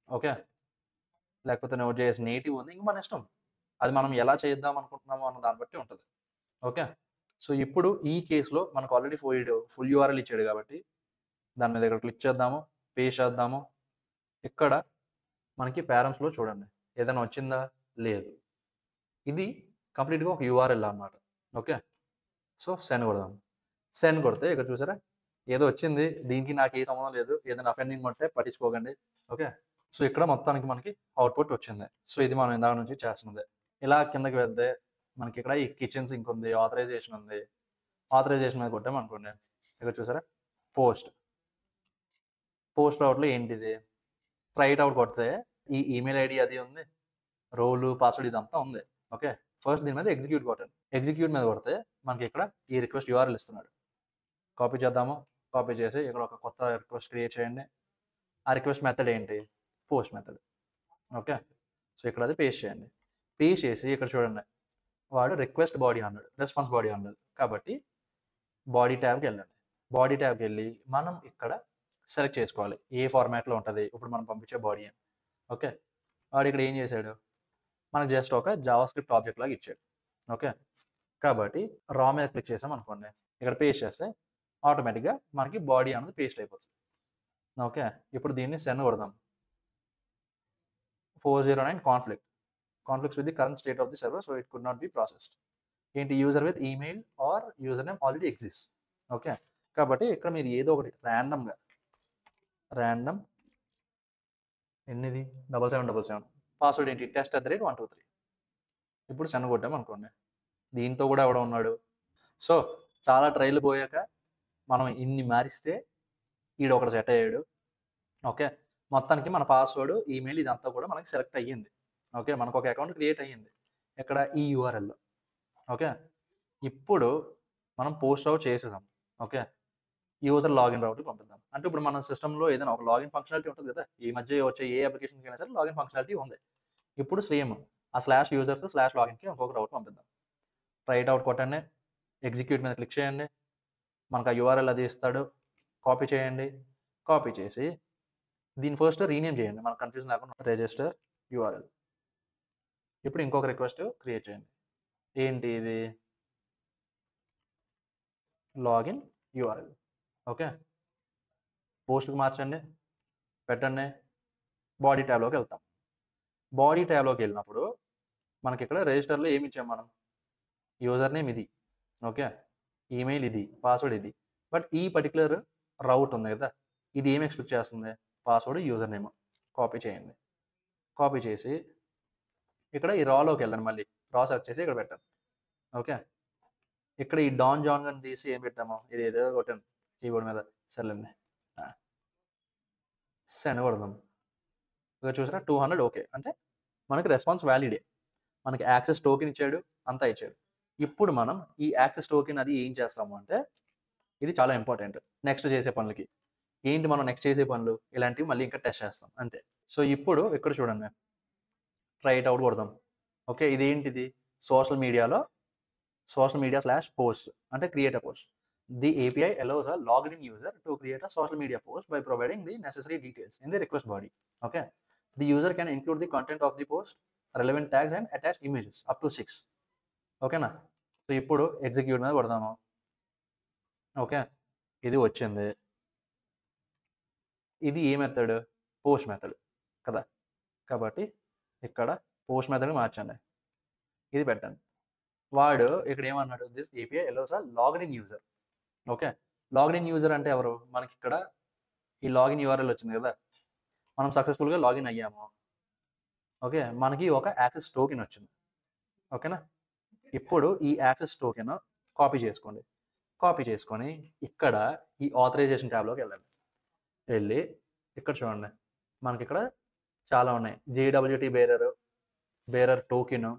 Speaker 1: ఓకే. లేకపోతే నోడ్.జేఎస్ నేటివ్ ఉంది. ఇంక మన ఇష్టం. అది మనం ఎలా చేద్దాం అనుకుంటున్నామో అన్న దాన్ని బట్టి ఉంటది. ఓకే. సో, ఇప్పుడు ఈ కేస్‌లో మనకు ఆల్రెడీ ఫుల్ యూఆర్ఎల్ ఇచ్చాడు కాబట్టి దాని మీద ఇక్కడ క్లిక్ చేద్దాము. పేస్ట్ చేద్దాము. ఇక్కడ మనకి పారమ్స్‌లో చూడండి. ఏదైనా వచ్చిందా? లేదు. ఇది కంప్లీట్‌గా ఒక యూఆర్ఎల్ అన్నమాట. ఓకే. సో, సెండ్ కొడదాం. సెండ్ కొడితే ఇక్కడ చూసారా? ఏదో వచ్చింది. దీనికి నాకు ఏ సంబంధం లేదు. ఏదైనా అఫెండింగ్ ఉంటే పట్టించుకోకండి. ఓకే. సో, ఇక్కడ మొత్తానికి మనకి అవుట్‌పుట్ వచ్చింది. సో, ఇది మనం ఇందాక నుంచి చేస్తున్నదే. ఇలా కిందకి వెళ్తే మనకి ఇక్కడ ఈ కిచెన్ సింక్ ఉంది. ఆథరైజేషన్ ఉంది. ఆథరైజేషన్ మీద కొట్టామనుకోండి. ఇక్కడ చూసారా? పోస్ట్. పోస్ట్ అవుట్‌లో ఏంటిది? ట్రై ఇట్ ఔట్ కొడితే ఈ ఈమెయిల్ ఐడీ అది ఉంది. రోలు, పాస్వర్డ్ ఇదంతా ఉంది. ఓకే. ఫస్ట్ దీని మీద ఎగ్జిక్యూట్ కొట్టండి. ఎగ్జిక్యూట్ మీద కొడితే మనకి ఇక్కడ ఈ రిక్వెస్ట్ యూఆర్ఎల్ ఇస్తున్నాడు. కాపీ చేద్దాము. కాపీ చేసి ఇక్కడ ఒక కొత్త రిక్వెస్ట్ క్రియేట్ చేయండి. ఆ రిక్వెస్ట్ మెథడ్ ఏంటి? Post method. ఓకే. సో ఇక్కడ అది పేస్ట్ చేయండి. పేస్ట్ చేసి ఇక్కడ చూడండి, వాడు రిక్వెస్ట్ బాడీ అన్నాడు, రెస్పాన్స్ బాడీ అన్నాడు. కాబట్టి బాడీ ట్యాబ్కి వెళ్ళండి. బాడీ ట్యాబ్కి వెళ్ళి మనం ఇక్కడ సెలెక్ట్ చేసుకోవాలి ఏ ఫార్మాట్లో ఉంటుంది ఇప్పుడు మనం పంపించే బాడీ అని. ఓకే. వాడు ఇక్కడ ఏం చేశాడు, మనకు జస్ట్ ఒక జావాస్క్రిప్ట్ ఆబ్జెక్ట్ లాగా ఇచ్చాడు. ఓకే. కాబట్టి రా మీద క్లిక్ చేసాం అనుకోండి, ఇక్కడ పేస్ట్ చేస్తే ఆటోమేటిక్గా మనకి బాడీ అనేది పేస్ట్ అయిపోతుంది. ఓకే. ఇప్పుడు దీన్ని సెండ్ కొడదాం. 409 conflicts with the current state of the server, so it could not be processed. ఏంటి, user with email or user name already exist. Okay. కాబట్టి ఇక్కడ మీరు ఏదో ఒకటి ర్యాండమ్ ఎన్నిది 7777 పాస్వర్డ్ ఏంటి test@123. ఇప్పుడు సెండ్ కొట్టాం అనుకోండి, దీంతో కూడా ఎవడో ఉన్నాడు. సో చాలా ట్రైల్ పోయాక మనం ఇన్ని మారిస్తే ఈడొకటి సెట్ అయ్యాడు. ఓకే. మొత్తానికి మన పాస్వర్డ్, ఈమెయిల్ ఇదంతా కూడా మనకి సెలెక్ట్ అయ్యింది. ఓకే. మనకు ఒక అకౌంట్ క్రియేట్ అయ్యింది ఇక్కడ ఈ యూఆర్ఎల్లో. ఓకే. ఇప్పుడు మనం పోస్ట్ అవుట్ చేసేసాం. ఓకే. యూజర్ లాగిన్ రౌట్కి పంపిద్దాం. అంటే ఇప్పుడు మన సిస్టంలో ఏదైనా ఒక లాగిన్ ఫంక్షనాలిటీ ఉంటుంది కదా, ఈ మధ్య వచ్చే ఏ అప్లికేషన్కి అయినా సరే లాగిన్ ఫంక్షనాలిటీ ఉంది. ఇప్పుడు సేమ్ ఆ /users/loginకి ఇంకొక రౌట్ పంపిద్దాం. రైట్ అవుట్ కొట్టండి, ఎగ్జిక్యూట్ మీద క్లిక్ చేయండి, మనకు ఆ యూఆర్ఎల్ అది ఇస్తాడు. కాపీ చేయండి, కాపీ చేసి దీన్ని ఫస్ట్ రీనేమ్ చేయండి, మనకు కన్ఫ్యూజన్ లేకుండా రిజిస్టర్ యూఆర్ఎల్. ఇప్పుడు ఇంకొక రిక్వెస్ట్ క్రియేట్ చేయండి. ఏంటి ఇది, లాగిన్ యూఆర్ఎల్. ఓకే. పోస్ట్కి మార్చండి, పెట్టండి. బాడీ ట్యాబ్లోకి వెళ్తాం. బాడీ ట్యాబ్లోకి వెళ్ళినప్పుడు మనకి ఇక్కడ రిజిస్టర్లో ఏమి ఇచ్చాం మనం, యూజర్ నేమ్ ఇది. ఓకే. ఈమెయిల్ ఇది, పాస్వర్డ్ ఇది. బట్ ఈ పర్టికులర్ రౌట్ ఉంది కదా, ఇది ఏం ఎక్స్పెక్ట్ చేస్తుంది, పాస్వర్డ్ యూజర్ నేమ్. కాపీ చేయండి, కాపీ చేసి ఇక్కడ ఈ రాలోకి వెళ్ళండి, మళ్ళీ రా సెర్చ్ చేసి ఇక్కడ పెట్టండి. ఓకే. ఇక్కడ ఈ డాన్ జాన్ అని తీసి ఏం పెట్టాము, ఇది ఏదో కొట్టాను కీబోర్డ్ మీద, సర్లేండి సెండ్ కొడదాం. ఇక్కడ చూసారా 200. ఓకే. అంటే మనకి రెస్పాన్స్ వ్యాలిడే, మనకి యాక్సెస్ టోకెన్ ఇచ్చాడు, అంతా ఇచ్చాడు. ఇప్పుడు మనం ఈ యాక్సెస్ టోకెన్ అది ఏం చేస్తాము అంటే, ఇది చాలా ఇంపార్టెంట్ నెక్స్ట్ చేసే పనులకి. ఏంటి మనం నెక్స్ట్ చేసే పనులు, ఇలాంటివి మళ్ళీ ఇంకా టెస్ట్ చేస్తాం అంతే. సో ఇప్పుడు ఇక్కడ చూడండి, రైట్ అవుట్ కొడదాం. ఓకే. ఇదేంటిది, సోషల్ మీడియా/పోస్ట్ అంటే create a post. The API allows a logged in user to create a social media post by providing the necessary details in the request body. Okay. The user can include the content of the post, relevant tags and attach images up to 6. ఓకేనా. సో ఇప్పుడు ఎగ్జిక్యూట్ మీద కొడదాము. ఓకే. ఇది వచ్చింది. ఇది ఏ మెథడ్, పోస్ట్ మెథడ్ కదా. కాబట్టి ఇక్కడ పోస్ట్ మెథడ్ మార్చండి, ఇది పెట్టండి. వాడు ఇక్కడ ఏమన్నాడు, this API allows a logged in user. Okay. Login in user అంటే ఎవరు, మనకి ఇక్కడ ఈ లాగిన్ యూఆర్ఎల్ వచ్చింది కదా, మనం సక్సెస్ఫుల్గా లాగిన్ అయ్యాము. ఓకే. మనకి ఒక యాక్సెస్ టోకెన్ వచ్చింది. ఓకేనా. ఇప్పుడు ఈ యాక్సెస్ టోకెన్ కాపీ చేసుకోండి. కాపీ చేసుకొని ఇక్కడ ఈ ఆథరైజేషన్ ట్యాబ్లోకి వెళ్ళండి. వెళ్ళి ఇక్కడ చూడండి, మనకి ఇక్కడ చాలా ఉన్నాయి. JWT బేరర్ టోకెన్,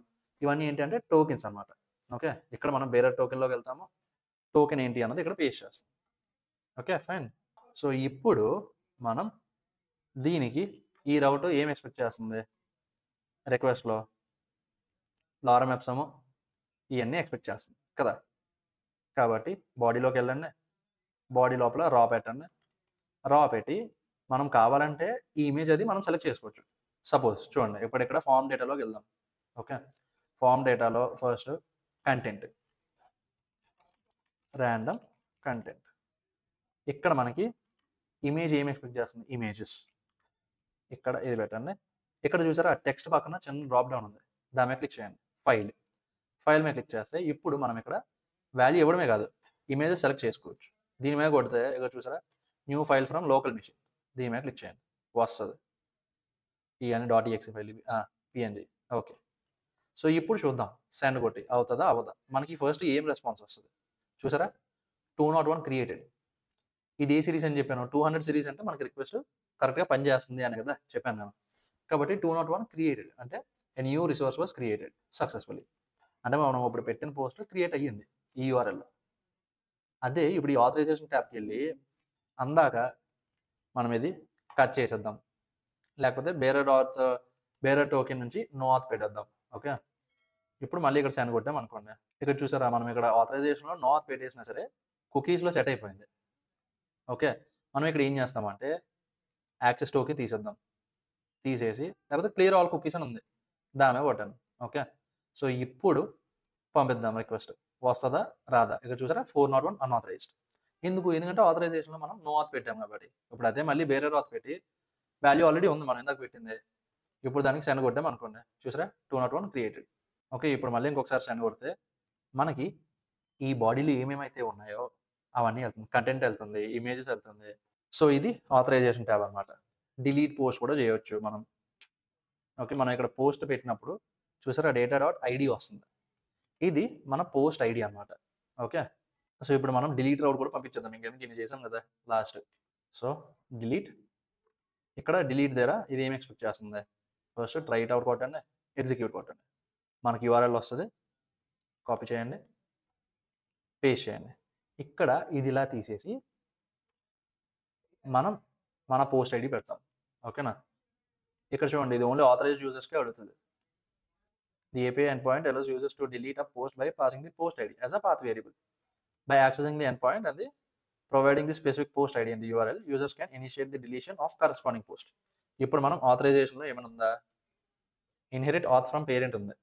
Speaker 1: ఇవన్నీ ఏంటంటే టోకెన్స్ అన్నమాట. ఓకే. ఇక్కడ మనం బేరర్ టోకెన్లోకి వెళ్తాము, టోకెన్ ఏంటి అన్నది ఇక్కడ పేస్ట్ చేస్తాం. Okay fine. సో ఇప్పుడు మనం దీనికి ఈ రౌట్ ఏం ఎక్స్పెక్ట్ చేస్తుంది, రిక్వెస్ట్లో లారమ్ ఎప్సమ్ ఇవన్నీ ఎక్స్పెక్ట్ చేస్తుంది కదా. కాబట్టి బాడీలోకి వెళ్ళండి, బాడీ లోపల రా పెట్టండి. రా పెట్టి మనం కావాలంటే ఈ ఇమేజ్ అది మనం సెలెక్ట్ చేసుకోవచ్చు. సపోజ్ చూడండి, ఇప్పుడు ఇక్కడ ఫామ్ డేటాలోకి వెళ్దాం. ఓకే. ఫామ్ డేటాలో ఫస్ట్ కంటెంట్, ర్యాండమ్ కంటెంట్. ఇక్కడ మనకి ఇమేజ్ ఏం ఎక్స్పెక్ట్ చేస్తుంది, ఇమేజెస్. ఇక్కడ ఇది పెట్టండి. ఇక్కడ చూసారా టెక్స్ట్ పక్కన చిన్న డ్రాప్ డౌన్ ఉంది, దాని మీద క్లిక్ చేయండి. ఫైల్ మీద క్లిక్ చేస్తే ఇప్పుడు మనం ఇక్కడ వాల్యూ ఇవ్వడమే కాదు, ఇమేజెస్ సెలెక్ట్ చేసుకోవచ్చు. దీని మీద కొడితే ఇక్కడ చూసారా new file from local machine, దీని మీద క్లిక్ చేయండి, వస్తుంది .exe file, PNG. Okay. So ఇప్పుడు చూద్దాం, సెండ్ కొట్టి అవుతుందా అవదా. మనకి ఫస్ట్ ఏం రెస్పాన్స్ వస్తుంది చూసారా, 201 క్రియేటెడ్. ఇది ఏ సిరీస్ అని చెప్పాను, 200 సిరీస్ అంటే మనకి రిక్వెస్ట్ కరెక్ట్గా పనిచేస్తుంది అని కదా చెప్పాను నేను. కాబట్టి 201 క్రియేటెడ్ అంటే a new resource was created successfully. అంటే మనం ఇప్పుడు పెట్టిన పోస్ట్ క్రియేట్ అయ్యింది ఈ యూఆర్ఎల్లో. అదే ఇప్పుడు ఈ ఆథరైజేషన్ ట్యాబ్కి వెళ్ళి అందాక మనం ఇది కట్ చేసేద్దాం. లేకపోతే బేరర్ టోకెన్ నుంచి నో ఆత్ పెట్టేద్దాం. ఓకే. ఇప్పుడు మళ్ళీ ఇక్కడ సెండ్ కొట్టామనుకోండి. ఇక్కడ చూసారా మనం ఇక్కడ ఆథరైజేషన్‌లో నో ఆత్ పెట్టేసినా సరే కుకీస్‌లో సెట్ అయిపోయింది. ఓకే. మనం ఇక్కడ ఏం చేస్తామంటే యాక్సెస్ టోకెన్ తీసేద్దాం. తీసేసి లేకపోతే క్లియర్ ఆల్ కుకీస్ అని ఉంది. దాని మీద కొట్టాను. ఓకే. సో, ఇప్పుడు పంపిద్దాం రిక్వెస్ట్. వస్తదా? రాదా? ఇక్కడ చూసారా 401 అన్‌ఆథరైజ్డ్. ఎందుకంటే ఆథరైజేషన్‌లో మనం నో ఆత్ పెట్టాం కాబట్టి. ఇప్పుడు అదే మళ్ళీ బేరర్ ఆత్ పెట్టి వాల్యూ ఆల్రెడీ ఉంది మనం ఇందాక పెట్టింది. ఇప్పుడు దానికి సెండ్ కొట్టామనుకోండి. చూసారా 201 క్రియేటెడ్. ఓకే. ఇప్పుడు మళ్ళీ ఇంకొకసారి సెండ్ కొడితే మనకి ఈ బాడీలో ఏమేమైతే ఉన్నాయో అవన్నీ ఎళ్తుంది. కంటెంట్ ఎళ్తుంది. ఇమేజెస్ ఎళ్తుంది. సో, ఇది ఆథరైజేషన్ ట్యాబ్ అనమాట. డిలీట్ పోస్ట్ కూడా చేయొచ్చు మనం. ఓకే. మనం ఇక్కడ పోస్ట్ పెట్టినప్పుడు చూసారా డేటా డాట్ ఐడీ వస్తుంది. ఇది మన పోస్ట్ ఐడీ అనమాట. ఓకే. సో, ఇప్పుడు మనం డిలీట్ రౌట్ కూడా పంపించేద్దాం. ఇంకెందుకు ఇన్ని చేసాం కదా లాస్ట్. సో, డిలీట్ ఇక్కడ డిలీట్ దగ్గర ఇది ఏమి ఎక్స్‌పెక్ట్ చేస్తుంది? ఫస్ట్ ట్రై ఇట్ ఔట్ కొట్టండి. ఎగ్జిక్యూట్ కొట్టండి. మనకి యూఆర్ఎల్ వస్తది. కాపీ చేయండి. పేస్ట్ చేయండి. ఇక్కడ ఇది ఇలా తీసేసి మనం మన పోస్ట్ ఐడీ పెడతాం. ఓకేనా? ఇక్కడ చూడండి ఇది ఓన్లీ ఆథరైజ్డ్ యూజర్స్‌కే అడుగుతది. The API end point allows users to delete a post by passing the post ID as a path variable. By accessing the endpoint and providing the specific post ID in the URL, users can initiate the deletion of corresponding post. ఇప్పుడు మనం ఆథరైజేషన్‌లో ఏమైనా ఉందా? ఇన్‌హెరిట్ ఆత్ ఫ్రమ్ పేరెంట్ ఉంది.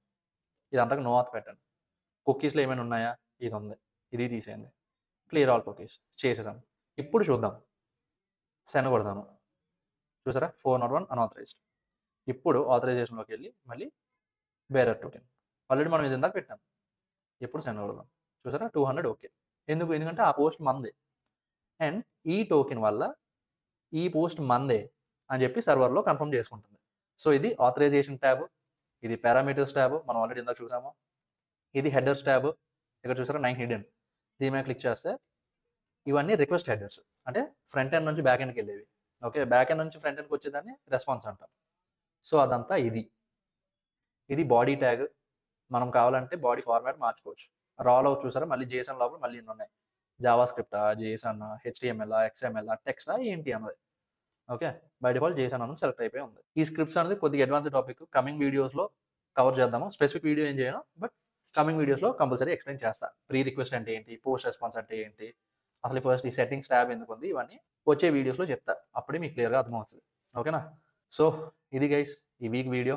Speaker 1: ఇదంతాకు నో ఆత్ పెట్టండి. కుకీస్‌లో ఏమైనా ఉన్నాయా? ఇది ఉంది. ఇది తీసేయండి. క్లియర్ ఆల్ కుకీస్ చేసేసాం. ఇప్పుడు చూద్దాం. సెండ్ కొడతాను. చూసారా 401 అన్‌ఆథరైజ్డ్. ఇప్పుడు ఆథరైజేషన్‌లోకి వెళ్ళి మళ్ళీ బేరర్ టోకెన్. ఆల్రెడీ మనం ఇది ఇందాక పెట్టాం. ఇప్పుడు సెండ్ కొడదాం. చూసారా 200 ఓకే. ఎందుకంటే ఆ పోస్ట్ మనదే. అండ్ ఈ టోకెన్ వల్ల ఈ పోస్ట్ మనదే అని చెప్పి సర్వర్‌లో కన్ఫర్మ్ చేసుకుంటుంది. సో, ఇది ఆథరైజేషన్ ట్యాబ్. ఇది పారామీటర్స్ ట్యాబ్. మనం ఆల్రెడీ ఇందాక చూసాము. ఇది హెడర్స్ ట్యాబ్. ఇక్కడ చూసారా 9 హిడెన్. దీని మీద క్లిక్ చేస్తే ఇవన్నీ రిక్వెస్ట్ హెడర్స్. అంటే ఫ్రంట్ ఎండ్ నుంచి బ్యాక్ ఎండ్‌కి వెళ్ళేవి. ఓకే. బ్యాక్ ఎండ్ నుంచి ఫ్రంట్ ఎండ్‌కి వచ్చేదాన్ని రెస్పాన్స్ అంటాం. సో, అదంతా ఇది. ఇది బాడీ ట్యాగ్. మనం కావాలంటే బాడీ ఫార్మాట్ మార్చుకోవచ్చు. రాలో చూసారా మళ్ళీ జేసన్ లోపల మళ్ళీ ఇన్ని ఉన్నాయి. జావా స్క్రిప్టా, జేసన్, హెచ్టీఎంఎల్, ఎక్స్ఎంఎల్, టెక్స్టా ఏంటి అన్నది. ఓకే. బై డిఫాల్ట్ జేసన్ అని సెలెక్ట్ అయిపోయి ఉంది. ఈ స్క్రిప్ట్స్ అనేది కొద్దిగా అడ్వాన్స్డ్ టాపిక్. కమింగ్ వీడియోస్‌లో కవర్ చేద్దాము. స్పెసిఫిక్ వీడియో ఏం చేయను. బట్ కమింగ్ వీడియోస్‌లో కంపల్సరీ ఎక్స్‌ప్లెయిన్ చేస్తా. ప్రీ రిక్వెస్ట్ అంటే ఏంటి? పోస్ట్ రెస్పాన్స్ అంటే ఏంటి? అసలు ఫస్ట్ ఈ సెట్టింగ్స్ ట్యాబ్ ఎందుకుంది? ఇవన్నీ వచ్చే వీడియోస్‌లో చెప్తా. అప్పుడే మీకు క్లియర్‌గా అర్థమవుతది. ఓకేనా? సో, ఇది గైస్ ఈ వీక్ వీడియో.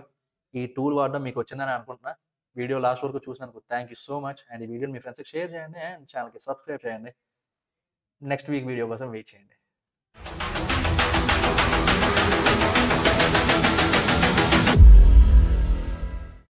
Speaker 1: ఈ టూల్ వాడడం మీకు వచ్చిందని అనుకుంటున్నా. వీడియో లాస్ట్ వరకు చూసినందుకు thank you so much. And ఈ వీడియోని మీ ఫ్రెండ్స్‌కి షేర్ చేయండి. అండ్ ఛానల్‌కి సబ్స్క్రైబ్ చేయండి. నెక్స్ట్ వీక్ వీడియో కోసం వెయిట్ చేయండి.